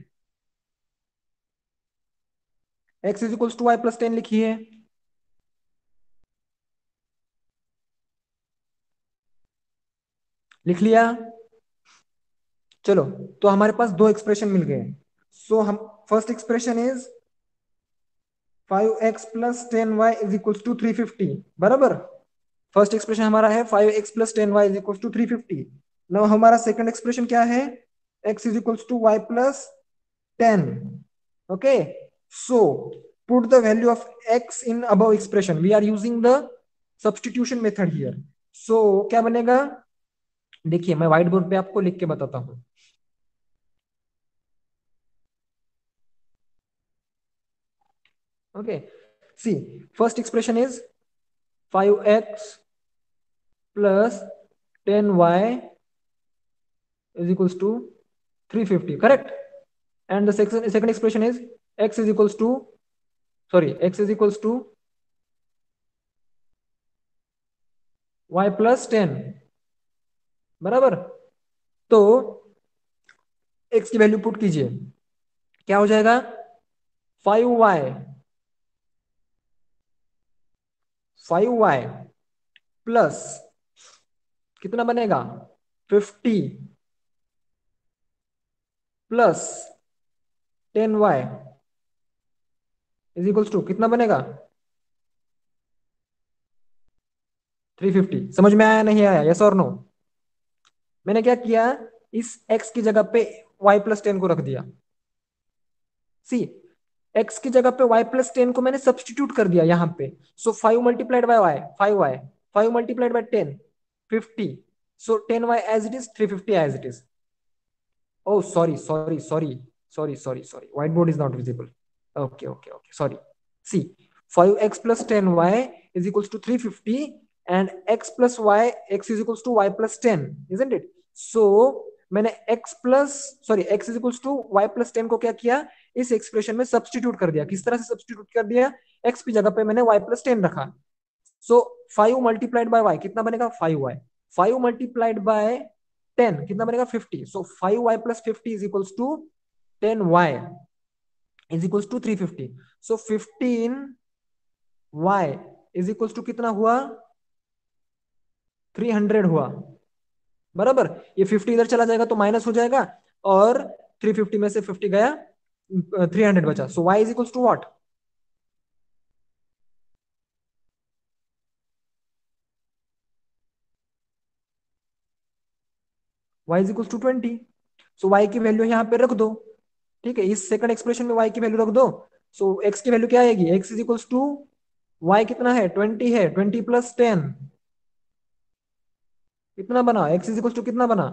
X is equals to y plus 10 लिखिए। लिख लिया? चलो, तो हमारे पास दो एक्सप्रेशन मिल गए। सो हम, first expression is 5x plus 10y is equal to 350, बराबर। फर्स्ट एक्सप्रेशन हमारा है 5x plus 10y is equal to 350। Now हमारा सेकंड एक्सप्रेशन क्या है? x is equal to y plus 10। Okay, so put the value of x in above expression, we are using the substitution method here. So क्या बनेगा? देखिए, मैं white board पे आपको लिख के बताता हूं। Okay, see, first expression is 5x plus 10y is equals to 350, correct? And the second expression is x is equals to, sorry, x is equals to y plus 10, बराबर। तो x की value put कीजिए, क्या हो जाएगा? 5y 5y plus कितना बनेगा? 50 plus 10y is equals to कितना बनेगा? 350। समझ में आया नहीं आया? यस और नो? मैंने क्या किया, इस x की जगह पे y प्लस 10 को रख दिया। सी, x की जगह पे y प्लस 10 को मैंने सब्सटीट्यूट कर दिया यहाँ पे। So 5 multiplied by y 5y, 5 multiplied by 10 50। सो 10y as it is, 350 as it is. Oh, sorry. Whiteboard is not visible. Okay. Sorry. See, 5x plus 10y is equals to 350, and x plus y, x is equals to y plus 10, isn't it? So मैंने x is equals to y plus 10 को क्या किया, इस expression में substitute कर दिया। किस तरह से सब्स्टिट्यूट कर दिया? x की जगह पे मैंने y plus 10 रखा। सो 5 मल्टीप्लाइड बाय y कितना बनेगा? 5y। 5 मल्टीप्लाइड बाय 10 कितना बनेगा? 50। सो 5y plus 50 is equals to 10y is equals to 350। So 15y is equals to कितना हुआ? 300 हुआ, बराबर। ये 50 इधर चला जाएगा तो माइनस हो जाएगा, और 350 में से 50 गया, 300 बचा। So y is equals to what? y is equals to 20। So y की वैल्यू यहाँ पे रख दो, ठीक है, इस सेकंड एक्सप्रेशन में y की वैल्यू रख दो। सो x की वैल्यू क्या आएगी? x is equals to, y कितना है? 20 है, 20 प्लस 10 कितना बना? x इज इक्वल्स टू कितना बना?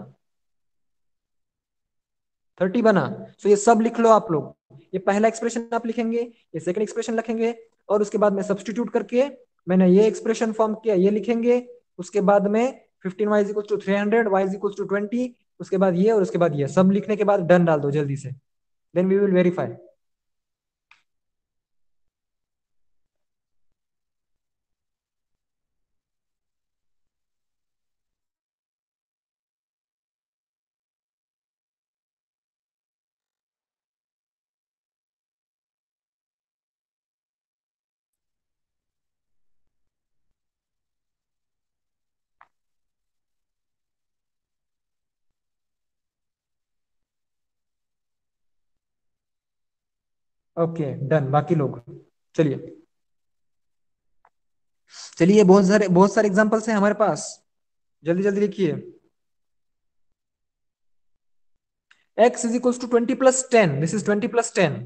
30 बना। सो ये सब लिख लो आप लोग। ये पहला एक्सप्रेशन आप लिखेंगे, ये सेकंड एक्सप्रेशन लिखेंगे, और उसके बाद में सब्सटीट्यूट करके मैंने ये एक्सप्रेशन फॉर्म किया, ये लिखेंगे। उसके बाद में 15y is equal to 300, y is equal to 20, उसके बाद ये और उसके बाद ये सब लिखने के बाद डन डाल दो जल्दी से, then we will verify. Okay done. बाकी लोग चलिए, चलिए बहुत सारे एग्जांपल्स हैं हमारे पास, जल्दी जल्दी लिखिए। x is equal to 20 + 10, this is 20 + 10।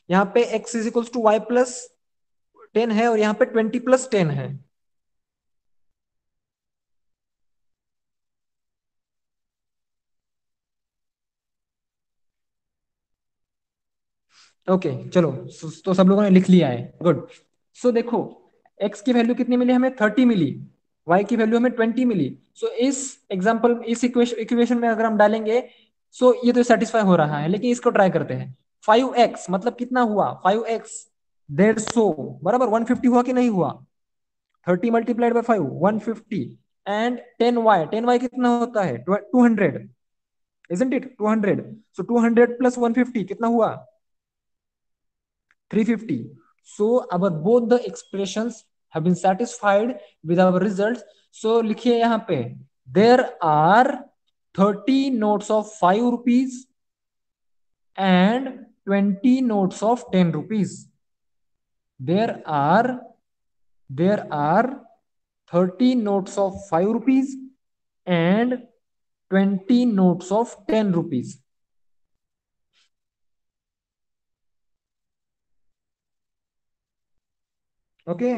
यहाँ पे x is equal to y + 10 है, और यहाँ पे 20 + 10 है। ओके चलो, तो सब लोगों ने लिख लिया है, गुड। सो देखो, x की वैल्यू कितनी मिली हमें, 30 मिली, y की वैल्यू हमें 20 मिली। सो इस एग्जांपल, इस इक्वेशन में अगर हम डालेंगे, सो ये तो सेटिस्फाई हो रहा है, लेकिन इसको ट्राई करते हैं। 5x मतलब कितना हुआ, 5x 150 बराबर 150 हुआ कि नहीं हुआ, 30 मल्टीप्लाइड बाई 5 150, एंड 10y कितना होता है, 200, इजंट इट, 200। सो 200 + 150 कितना हुआ, 350. So our both the expressions have been satisfied with our results. So लिखिए यहाँ पे, there are 30 notes of 5 rupees and 20 notes of 10 rupees. There are 30 notes of 5 rupees and 20 notes of 10 rupees. Okay.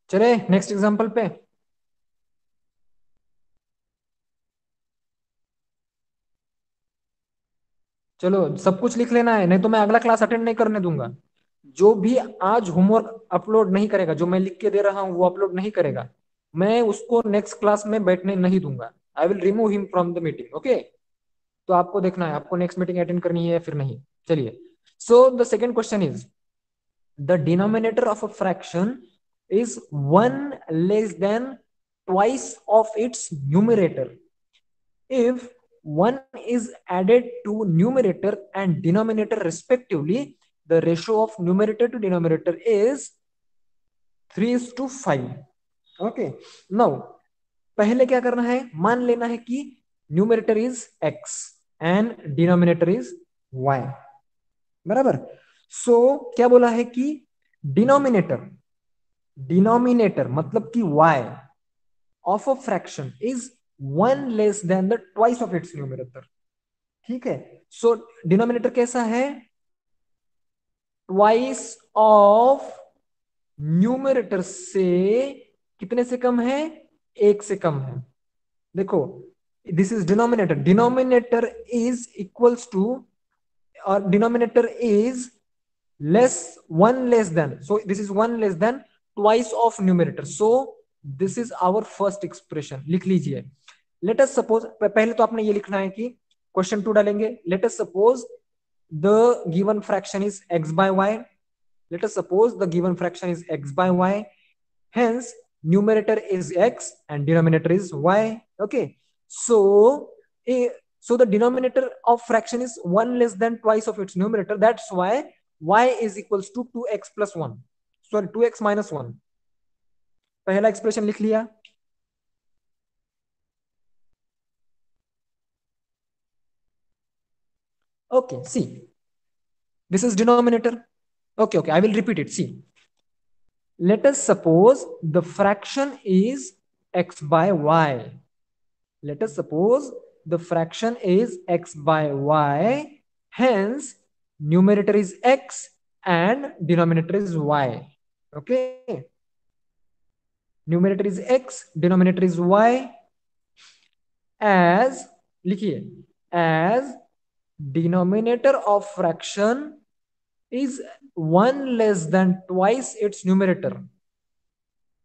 चले next example पे। चलो सब कुछ लिख लेना है, नहीं तो मैं अगला क्लास अटेंड नहीं करने दूंगा। जो भी आज होमवर्क अपलोड नहीं करेगा, जो मैं लिख के दे रहा हूँ वो अपलोड नहीं करेगा, मैं उसको नेक्स्ट क्लास में बैठने नहीं दूंगा। I will remove him from the meeting. Okay, तो आपको देखना है, आपको नेक्स्ट मीटिंग अटेंड करनी है या फिर नहीं। चलिए, so the second question is, the denominator of a fraction is 1 < twice of its numerator if 1 is added to numerator and denominator respectively, the ratio of numerator to denominator is 3:5. Okay, now पहले क्या करना है, मान लेना है कि numerator is x and denominator is y, बराबर। सो क्या बोला है कि डिनोमिनेटर, डिनोमिनेटर मतलब कि y of a fraction is 1 < the twice of its numerator. ठीक है, सो डिनोमिनेटर कैसा है, ट्वाइस ऑफ न्यूमरेटर से कितने से कम है, 1 से कम है। देखो, this is denominator, denominator is equals to, और denominator is less 1 < so this is 1 < twice of numerator. So this is our first expression, लिख लीजिए। लेट अस सपोज, पहले तो आपने ये लिखना है कि क्वेश्चन 2 डालेंगे। Let us suppose the given fraction is x by y. Let us suppose the given fraction is x by y. Hence, numerator is x and denominator is y. Okay. So, so the denominator of fraction is 1 < twice of its numerator. That's why y is equals to 2x plus 1. Sorry, 2x minus 1. पहला expression लिख लिया। Okay, see, this is denominator. Okay, I will repeat it. See, let us suppose the fraction is x by y. Let us suppose the fraction is x by y. Hence, numerator is x and denominator is y. Okay, numerator is x, denominator is y. As, लिखिए, as denominator of fraction is one less than twice its numerator.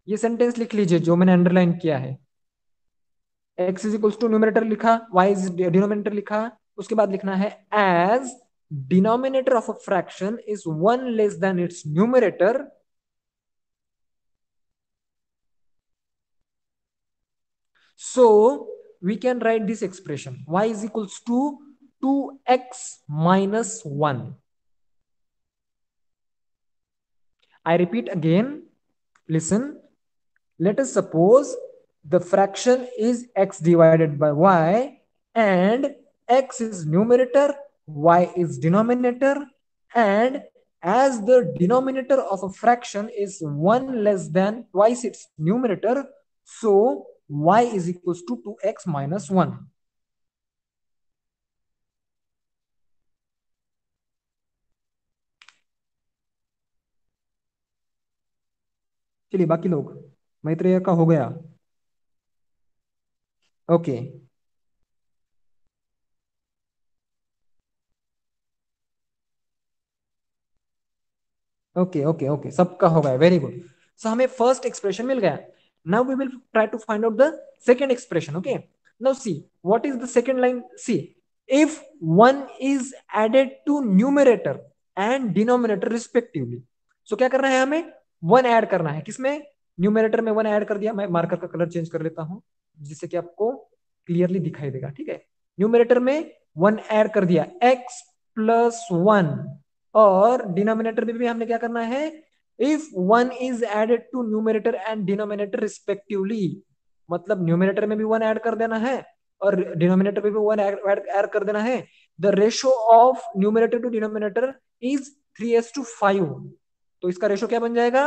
ये sentence लिख लीजिए जो मैंने underline किया है. x is equals to numerator लिखा, y is denominator लिखा, उसके बाद लिखना है as denominator of a fraction is one less than its numerator. So we can write this expression y is equals to 2x minus 1. I repeat again, listen. Let us suppose the fraction is x divided by y and x is numerator, y is denominator, and as the denominator of a fraction is 1 less than twice its numerator, so y is equals to 2x minus 1. चलिए बाकी लोग, मैत्रेय का हो गया. Okay, okay, okay, okay, सबका हो गया. Very good. सो हमें फर्स्ट एक्सप्रेशन मिल गया. Now we will try to find out the second expression. Okay, now see what is the second line. See, if one is added to numerator and denominator respectively. So क्या करना है हमें, one add करना है. किसमें, numerator में one add कर दिया. मैं मार्कर का कलर चेंज कर लेता हूं जिससे कि आपको क्लियरली दिखाई देगा. ठीक है, न्यूमरेटर में वन ऐड कर दिया, x प्लस 1. और डिनोमिनेटर में भी हमने क्या करना है, if one is added to numerator and denominator respectively. मतलब न्यूमरेटर में भी वन ऐड कर देना है और डिनोमिनेटर में भी वन ऐड कर देना है. The ratio of numerator to denominator is 3:5. तो इसका रेशो क्या बन जाएगा,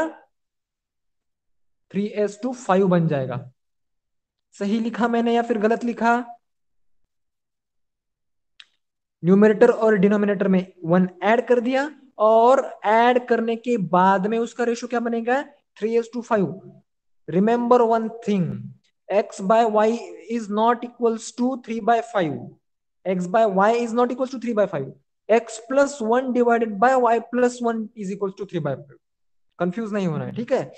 3:5 बन जाएगा. सही लिखा मैंने या फिर गलत लिखा. न्यूमरेटर और डिनोमिनेटर में वन ऐड कर दिया और ऐड करने के बाद में उसका रेशो क्या बनेगा, 3:5. Remember one thing, x by y is not equals to 3/5. x by y is not equals to 3/5. x plus 1 divided by y plus 1 is equals to 3/5. Confuse नहीं होना है. ठीक है,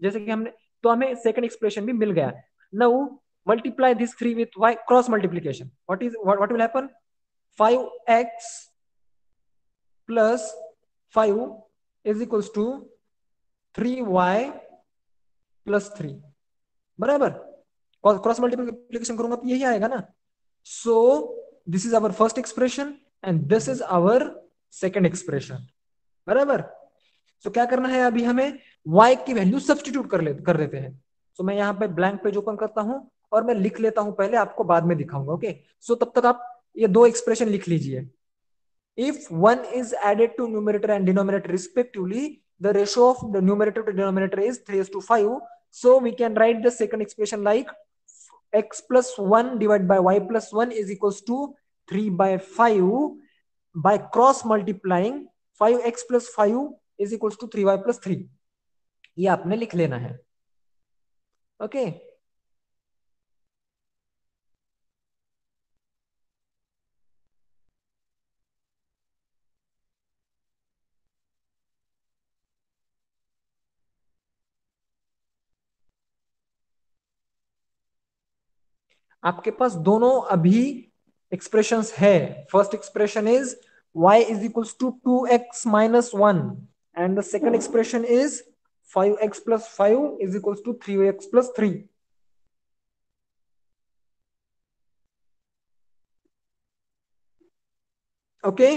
जैसे कि हमने, तो हमें सेकंड एक्सप्रेशन भी मिल गया. Now multiply this 3 with y, cross multiplication. What will happen, 5x plus 5 is equals to 3y plus 3. बराबर, क्रॉस मल्टीप्लीकेशन करूंगा तो यही आएगा ना. So this is our first expression and this is our second expression. बराबर. सो क्या करना है अभी हमें, y की वैल्यू सब्सटीट्यूट कर लेते हैं. सो मैं यहाँ पे ब्लैंक पेज ओपन करता हूं और मैं लिख लेता हूं पहले, आपको बाद में दिखाऊंगा. ओके, सो तब तक आप ये दो एक्सप्रेशन लिख लीजिए. If one is added to numerator and denominator respectively, the ratio of the numerator to denominator is 3:5. So we can write the second expression like x plus 1 divided by y plus 1 is equals to 3/5. By cross multiplying, 5x plus 5 is equals to 3y plus 3. ये आपने लिख लेना है. Okay, आपके पास दोनों अभी expressions है. First expression is y is equals to 2x minus 1 and the second expression is 5x plus 5 is equals to 3x plus 3. Okay,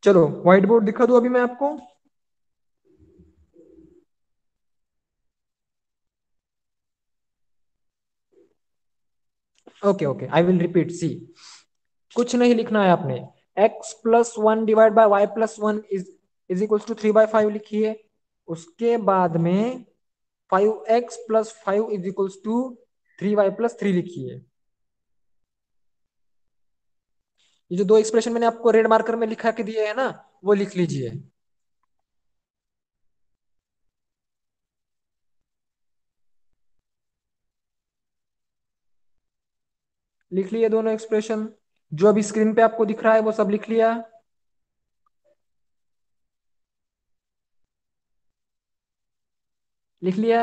चलो व्हाइट बोर्ड दिखा दो अभी मैं आपको. Okay, okay, I will repeat. See, कुछ नहीं लिखना है आपने. x plus 1 divide by y plus 1 is equals to 3/5 लिखिए. उसके बाद में 5x plus 5 is equals to 3y plus 3 लिखिए. ये जो दो एक्सप्रेशन मैंने आपको रेड मार्कर में लिखा के दिए है ना, वो लिख लीजिए. लिख लिए दोनों एक्सप्रेशन, जो अभी स्क्रीन पे आपको दिख रहा है वो सब लिख लिया। लिख लिया।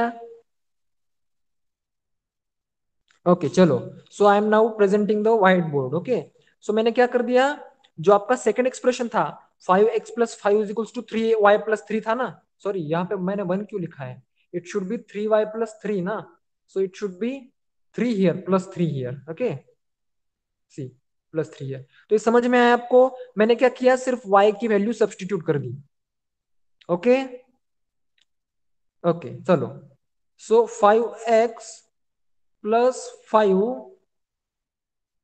ओके चलो। So I am now presenting the white board. Okay, so मैंने क्या कर दिया, जो आपका सेकंड एक्सप्रेशन था 5x+5 is equals to 3y+3 था ना, सॉरी यहाँ पे मैंने 1 क्यों लिखा है, इट शुड बी 3y+3 ना, so it should be 3 here plus 3 here. Okay, see plus 3 here. तो ये समझ में आया आपको, मैंने क्या किया, सिर्फ y की वैल्यू सब्सटीट्यूट कर दी। ओके ओके चलो। So 5x+5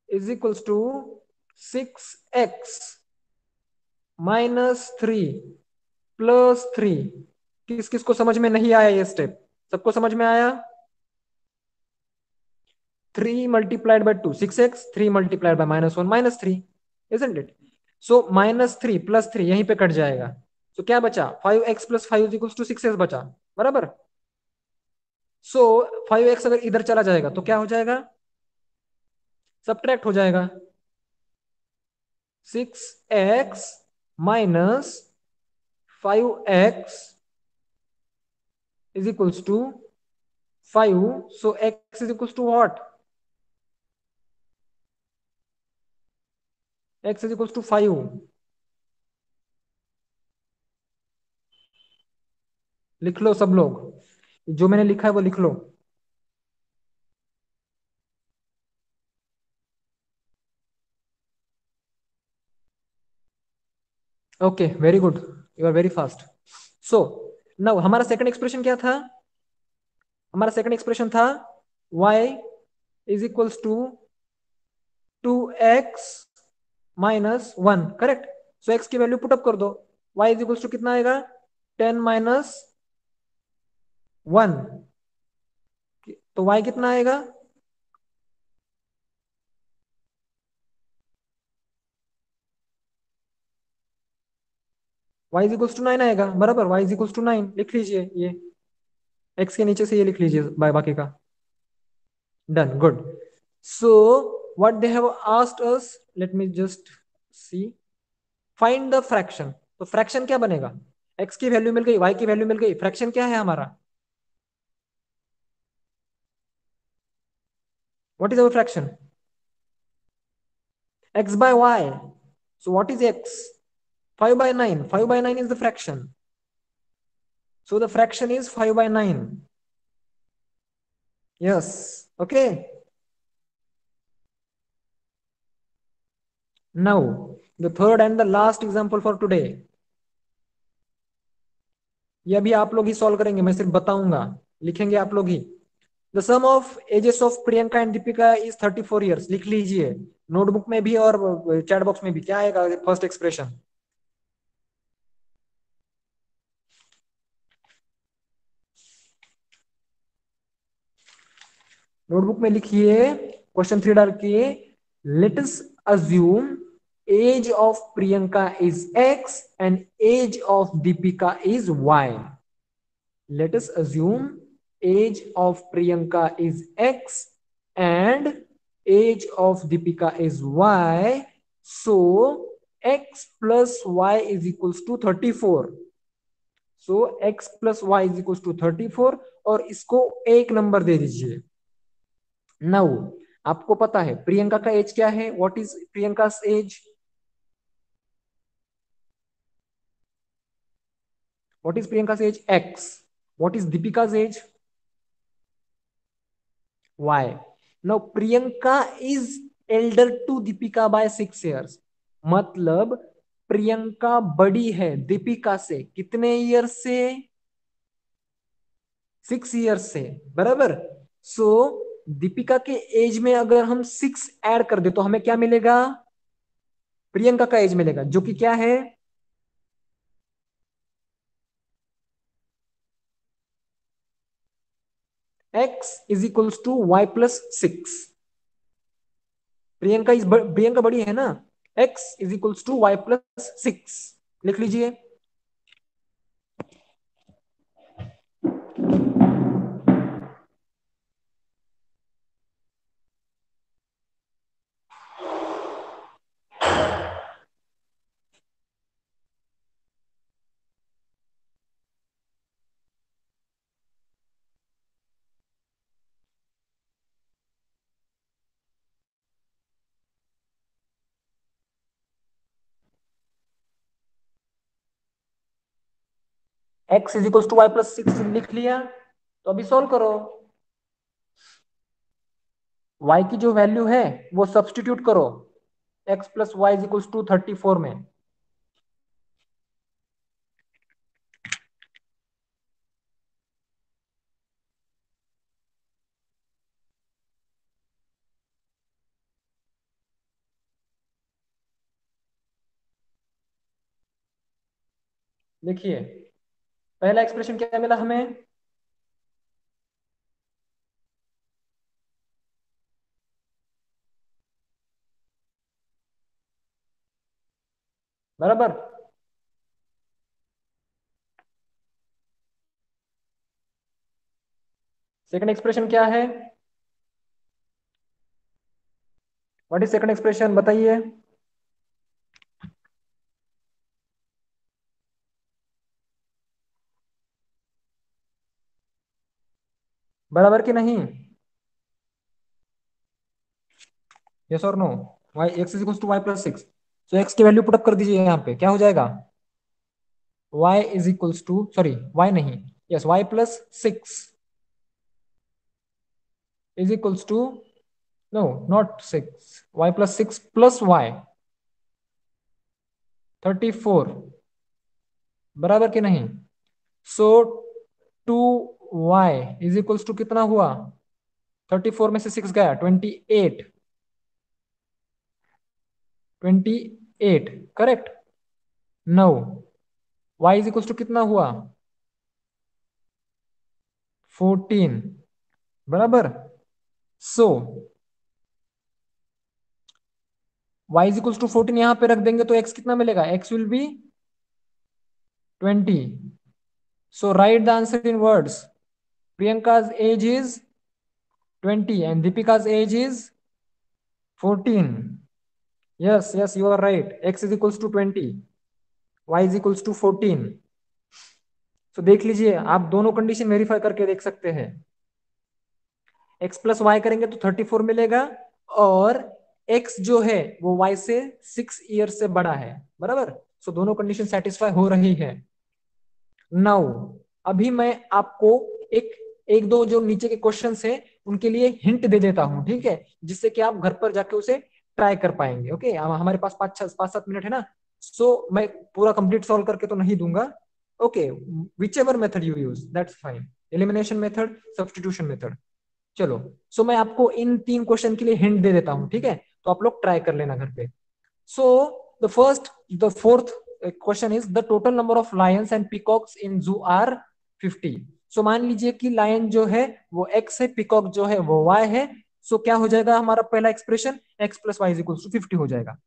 is equals to 6x-3 + 3। किस किस को समझ में नहीं आया ये स्टेप, सबको समझ में आया? 3 × 2 6x, 3 × -1 -3, isn't it? सो -3 + 3 यहीं पे कट जाएगा, तो क्या बचा, 5x+5 is equals to 6x बचा, बराबर। सो 5x अगर इधर चला जाएगा तो क्या हो जाएगा, सब्ट्रैक्ट हो जाएगा। 6x - 5x is equals to 5। So x is equals to what, x is equals to 5। लिख लो सब लोग, जो मैंने लिखा है वो लिख लो। Okay very good, you are very fast. So now हमारा सेकंड एक्सप्रेशन क्या था, हमारा सेकंड एक्सप्रेशन था y is equals to 2x - 1, correct. So x की वैल्यू पुटअप कर दो, y इज इक्वल्स टू कितना आएगा, 10 - 1, तो y कितना आएगा, y इज इक्वल्स टू 9 आएगा, बराबर, y इज इक्वल्स टू 9 लिख लीजिए, ये x के नीचे से ये लिख लीजिए बाकी का। Done, good. So what they have asked us, let me just see, find the fraction. तो फ्रैक्शन क्या बनेगा, x की वैल्यू मिल गई, y की वैल्यू मिल गई, फ्रैक्शन क्या है हमारा, what is our fraction, x/y। So what is x? 5/9. 5/9 is the fraction. So the fraction is 5/9. Yes. Okay. Now the third and the last example for today. ये अभी आप लोग ही सॉल्व करेंगे, मैं सिर्फ बताऊंगा, लिखेंगे आप लोग ही। The sum of ages of Priyanka and Deepika is 34 years। लिख लीजिए नोटबुक में भी और चैट बॉक्स में भी, क्या आएगा फर्स्ट एक्सप्रेशन, नोटबुक में लिखिए, क्वेश्चन 3 डाल के, let us assume age of Priyanka is x and age of Deepika is y। Let us assume age of Priyanka is x and age of Deepika is y। So x + y is equals to 34। So x + y is equals to 34, और इसको एक number दे दीजिए। Now आपको पता है प्रियंका का age क्या है, what is Priyanka age, what is Priyanka age x, what is Deepika age y। Now Priyanka is elder to Deepika by 6 years, मतलब प्रियंका बड़ी है दीपिका से कितने ईयर से, 6 years से, बराबर। सो दीपिका के एज में अगर हम 6 ऐड कर दे तो हमें क्या मिलेगा, प्रियंका का एज मिलेगा, जो कि क्या है, x is equals to y+6। Priyanka बड़ी है ना, x is equals to y+6, लिख लीजिए। x is equal to y plus six लिख लिया, तो अभी सॉल्व करो। y की जो वैल्यू है वो सब्सटीट्यूट करो x plus y is equal to 34 में। देखिए पहला एक्सप्रेशन क्या मिला हमें, बराबर। सेकंड एक्सप्रेशन क्या है, व्हाट इज सेकंड एक्सप्रेशन बताइए। बराबर कि नहीं, यस और no. Y x is equal to y plus six, तो एक्स की वैल्यू पुटअप कर दीजिए यहाँ पे, क्या हो जाएगा, y इज इक्वल्स टू, सॉरी y नहीं, yes y plus six is equals to, no not six, y plus six plus y 34, बराबर कि नहीं। So two y is equals to कितना हुआ, 34 में से सिक्स गया 28, 28 correct. No y is equals to कितना हुआ 14, बराबर। सो y इज इक्वल्स टू 14 यहां पे रख देंगे तो x कितना मिलेगा, x will be 20। So write the answer in words. Priyanka's age is 20 and Deepika's age is 14. Yes, yes, you are right. X is equals to 20. Y is equals to 14. So देख लीजिए, आप दोनों condition verify करके देख सकते हैं। x plus Y करेंगे तो 34 मिलेगा, और x जो है वो y से 6 ईयर से बड़ा है, बराबर। सो दोनों कंडीशन सेटिस्फाई हो रही है। नाउ अभी मैं आपको एक एक दो जो नीचे के क्वेश्चंस हैं उनके लिए हिंट दे देता हूं, ठीक है, जिससे कि आप घर पर जाके उसे ट्राई कर पाएंगे। ओके, हमारे पास 5-7 मिनट है ना, सो मैं पूरा कंप्लीट सॉल्व करके तो नहीं दूंगा। Okay, which ever method you use that's fine, elimination method, substitution method. चलो, सो मैं आपको इन तीन क्वेश्चन के लिए हिंट दे देता हूं, ठीक है, तो आप लोग ट्राई कर लेना घर पे। So the fourth question is the total number of lions and peacocks in zoo are 50. So मान लीजिए कि लायन जो है वो x है, पिकॉक जो है वो y है। सो क्या हो जाएगा हमारा पहला expression, x plus y is equal to 50 हो जाएगा।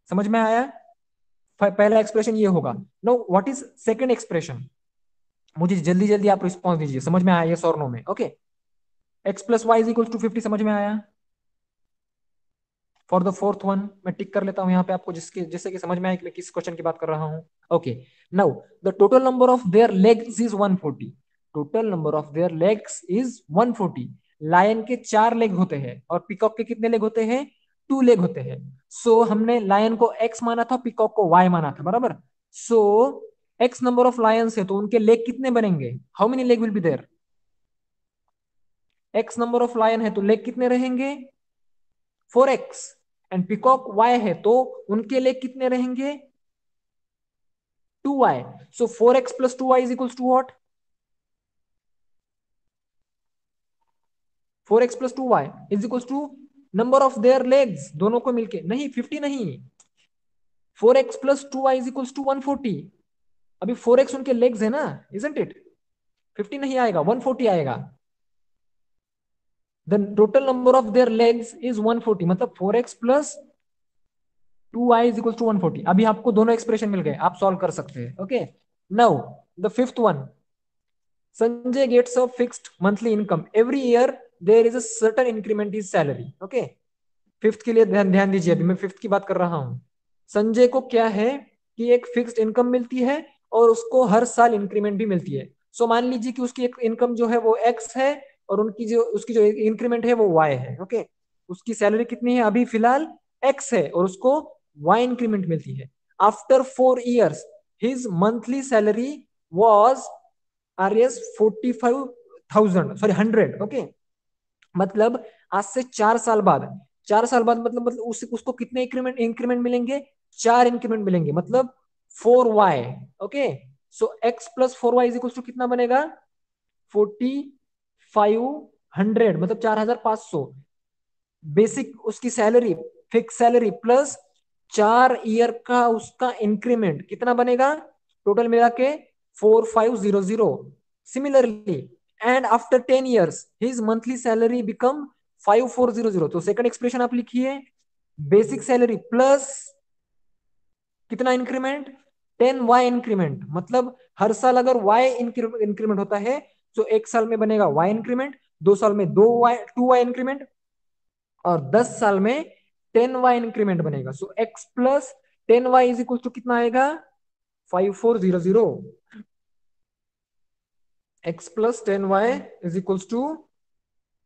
समझ में आया, पहला एक्सप्रेशन ये होगा। Know what is second expression, मुझे जल्दी जल्दी आप रिस्पॉन्स दीजिए, समझ में आया यस और नो में। Okay, x plus y is equal to 50 समझ में आया। फॉर द फोर्थ वन मैं टिक कर लेता हूं यहाँ पे आपको, जिसके जिससे कि समझ में आए कि मैं किस क्वेश्चन की बात कर रहा हूँ। Okay, now the total number of their legs is 140। Total number of their legs is 140। Lion के 4 लेग होते हैं और पिकॉक के कितने लेग होते हैं, 2 लेग होते हैं। सो हमने लायन को x माना था, पिकॉक को y माना था, बराबर। So x number of lions है तो उनके लेग कितने बनेंगे, how many leg will be there, x number of lion है तो लेग कितने रहेंगे 4x, एंड पिकॉक y है तो उनके लिए कितने रहेंगे 2y। So 4x plus 2y is equal to what, 4x plus 2y is equal to number of their legs, दोनों को मिलके, नहीं 50 नहीं, 4x plus 2y is equal to 140। अभी 4x उनके लेग्स है ना, इजंट इट, 50 नहीं आएगा 140 आएगा। The total number of their legs is 140, मतलब 4x plus 2y is equal to 140। अभी आपको दोनों एक्सप्रेशन मिल गए, आप सॉल्व कर सकते हैं। Okay, now the fifth one, Sanjay gets a fixed monthly income. Every year there is a certain increment in salary. Okay. Fifth के लिए ध्यान ध्यान दीजिए, अभी मैं फिफ्थ की बात कर रहा हूं। संजय को क्या है कि एक फिक्स्ड इनकम मिलती है और उसको हर साल इंक्रीमेंट भी मिलती है। सो मान लीजिए कि उसकी एक इनकम जो है वो एक्स है और उनकी जो उसकी जो इंक्रीमेंट है वो वाई है। ओके, उसकी सैलरी कितनी है अभी फिलहाल एक्स है और उसको वाई इंक्रीमेंट मिलती है। After 4 years his monthly salary was RS 45,000, sorry 100, okay. मतलब आज से 4 साल बाद, 4 साल बाद मतलब उसको कितने इंक्रीमेंट इंक्रीमेंट मिलेंगे? 4 इंक्रीमेंट मिलेंगे, मतलब 4y। Okay, so x plus 4y is equal to कितना बनेगा? 4500, मतलब 4500। बेसिक उसकी salary, fix salary plus 4 year का उसका इंक्रीमेंट कितना बनेगा? टोटल मिला के 4500। Similarly, and after 10 years his monthly salary become 5400। तो सेकंड एक्सप्रेशन आप लिखिए, बेसिक सैलरी प्लस कितना इंक्रीमेंट? 10y increment. मतलब हर साल अगर y इंक्रीमेंट होता है तो एक साल में बनेगा y इंक्रीमेंट, 2 साल में 2y इंक्रीमेंट, और 10 साल में 10y इंक्रीमेंट बनेगा। So x plus 10y is equal to कितना आएगा? 5400। x plus 10y is equal to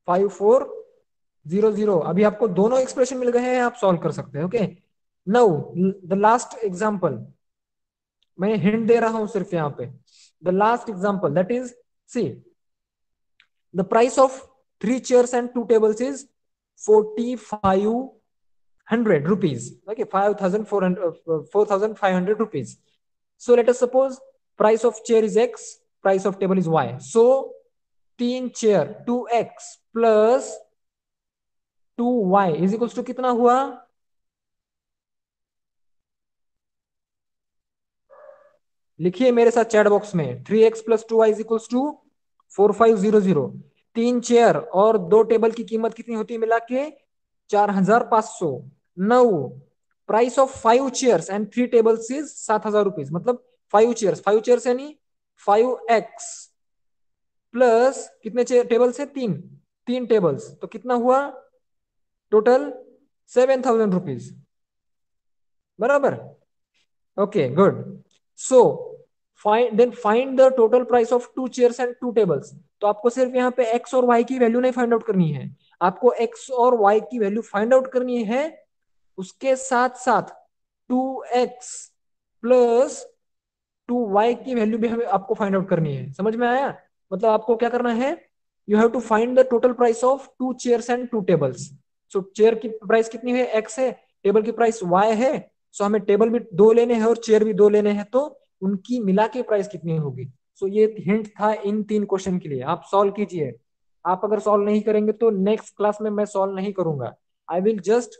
5400। अभी आपको दोनों एक्सप्रेशन मिल गए हैं, आप सॉल्व कर सकते हैं। Okay, now the last example, मैं हिंट दे रहा हूं सिर्फ यहाँ पे। The last example that is, see, the price of 3 chairs and 2 tables is 4500 rupees. Okay, 5400, 4500 rupees. So let us suppose price of chair is x, price of table is y. So 3 chair 2x plus 2y is equals to कितना हुआ? लिखिए मेरे साथ chat box में, 3x plus 2y is equals to 4500। 3 chair और 2 table की कीमत कितनी होती है मिला के? 4500। 9, price of 5 chairs and 3 tables is 7000 rupees. मतलब 5 चेयर्स यानी 5x प्लस कितने टेबल्स है? 3 टेबल्स, तो कितना हुआ टोटल? 7000 रुपीज, बराबर। Okay, good. So find the total price of 2 chairs and 2 tables। तो आपको सिर्फ यहाँ पे x और y की वैल्यू नहीं फाइंड आउट करनी है, आपको x और y की वैल्यू फाइंड आउट करनी है। उसके साथ साथ 2x प्लस 2y की वैल्यू भी हमें आपको फाइंड आउट करनी है। समझ में आया? मतलब आपको क्या करना है, you have to find the total price of 2 chairs and 2 tables। So chair की प्राइस कितनी है? x है, टेबल की प्राइस y है। सो हमें टेबल भी 2 लेने हैं और चेयर भी 2 लेने हैं, तो उनकी मिला के प्राइस कितनी होगी? सो ये हिंट था इन 3 क्वेश्चन के लिए। आप सॉल्व कीजिए। आप अगर सॉल्व नहीं करेंगे तो नेक्स्ट क्लास में मैं सॉल्व नहीं करूंगा। I will just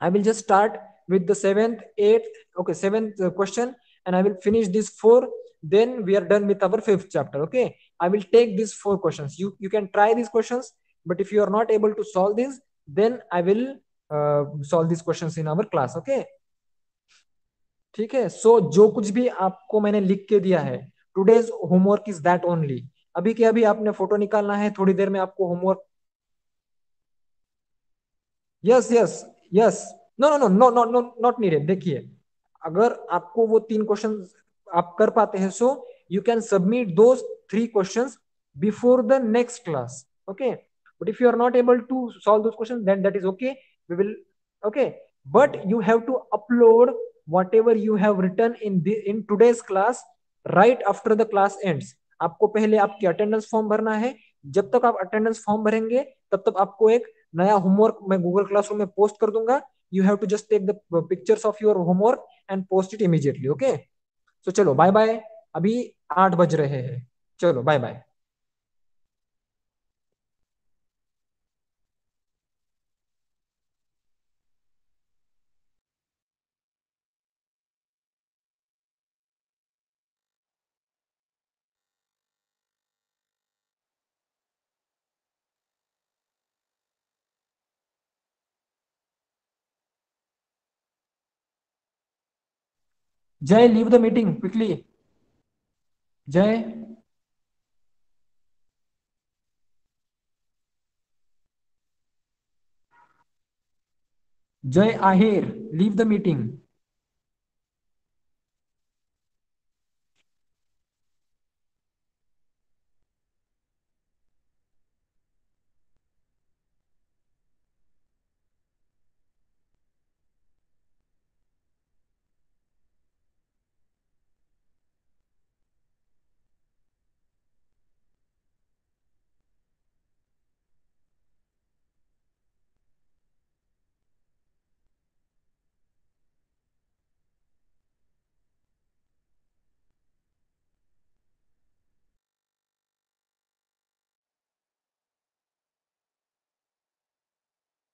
I will just start with the seventh, eighth, okay, seventh question, and I will finish these four. Then we are done with our fifth chapter. Okay, I will take these 4 questions. You can try these questions, but if you are not able to solve this, then I will solve these questions in our class. Okay, ठीक है। सो जो कुछ भी आपको मैंने लिख के दिया है, today's homework is that only. अभी के अभी आपने फोटो निकालना है, थोड़ी देर में आपको homework. Yes yes yes, no no no no no no, not needed. देखिए, अगर आपको वो 3 क्वेश्चन आप कर पाते हैं, so you can submit those 3 questions before the next class. Okay, but if you are not able to solve those question, then that is okay, we will, okay, but you have to upload whatever you have written in today's class right after the class ends. आपको पहले आपकी attendance form भरना है। जब तक आप attendance form भरेंगे, तब तक आपको एक नया होमवर्क मैं गूगल क्लासरूम में पोस्ट कर दूंगा। You have to just take the pictures of your homework and post it immediately. Okay, so चलो बाय बाय। अभी 8 बज रहे हैं, चलो bye bye. Jay, leave the meeting quickly. Jay, Jay Aher, leave the meeting.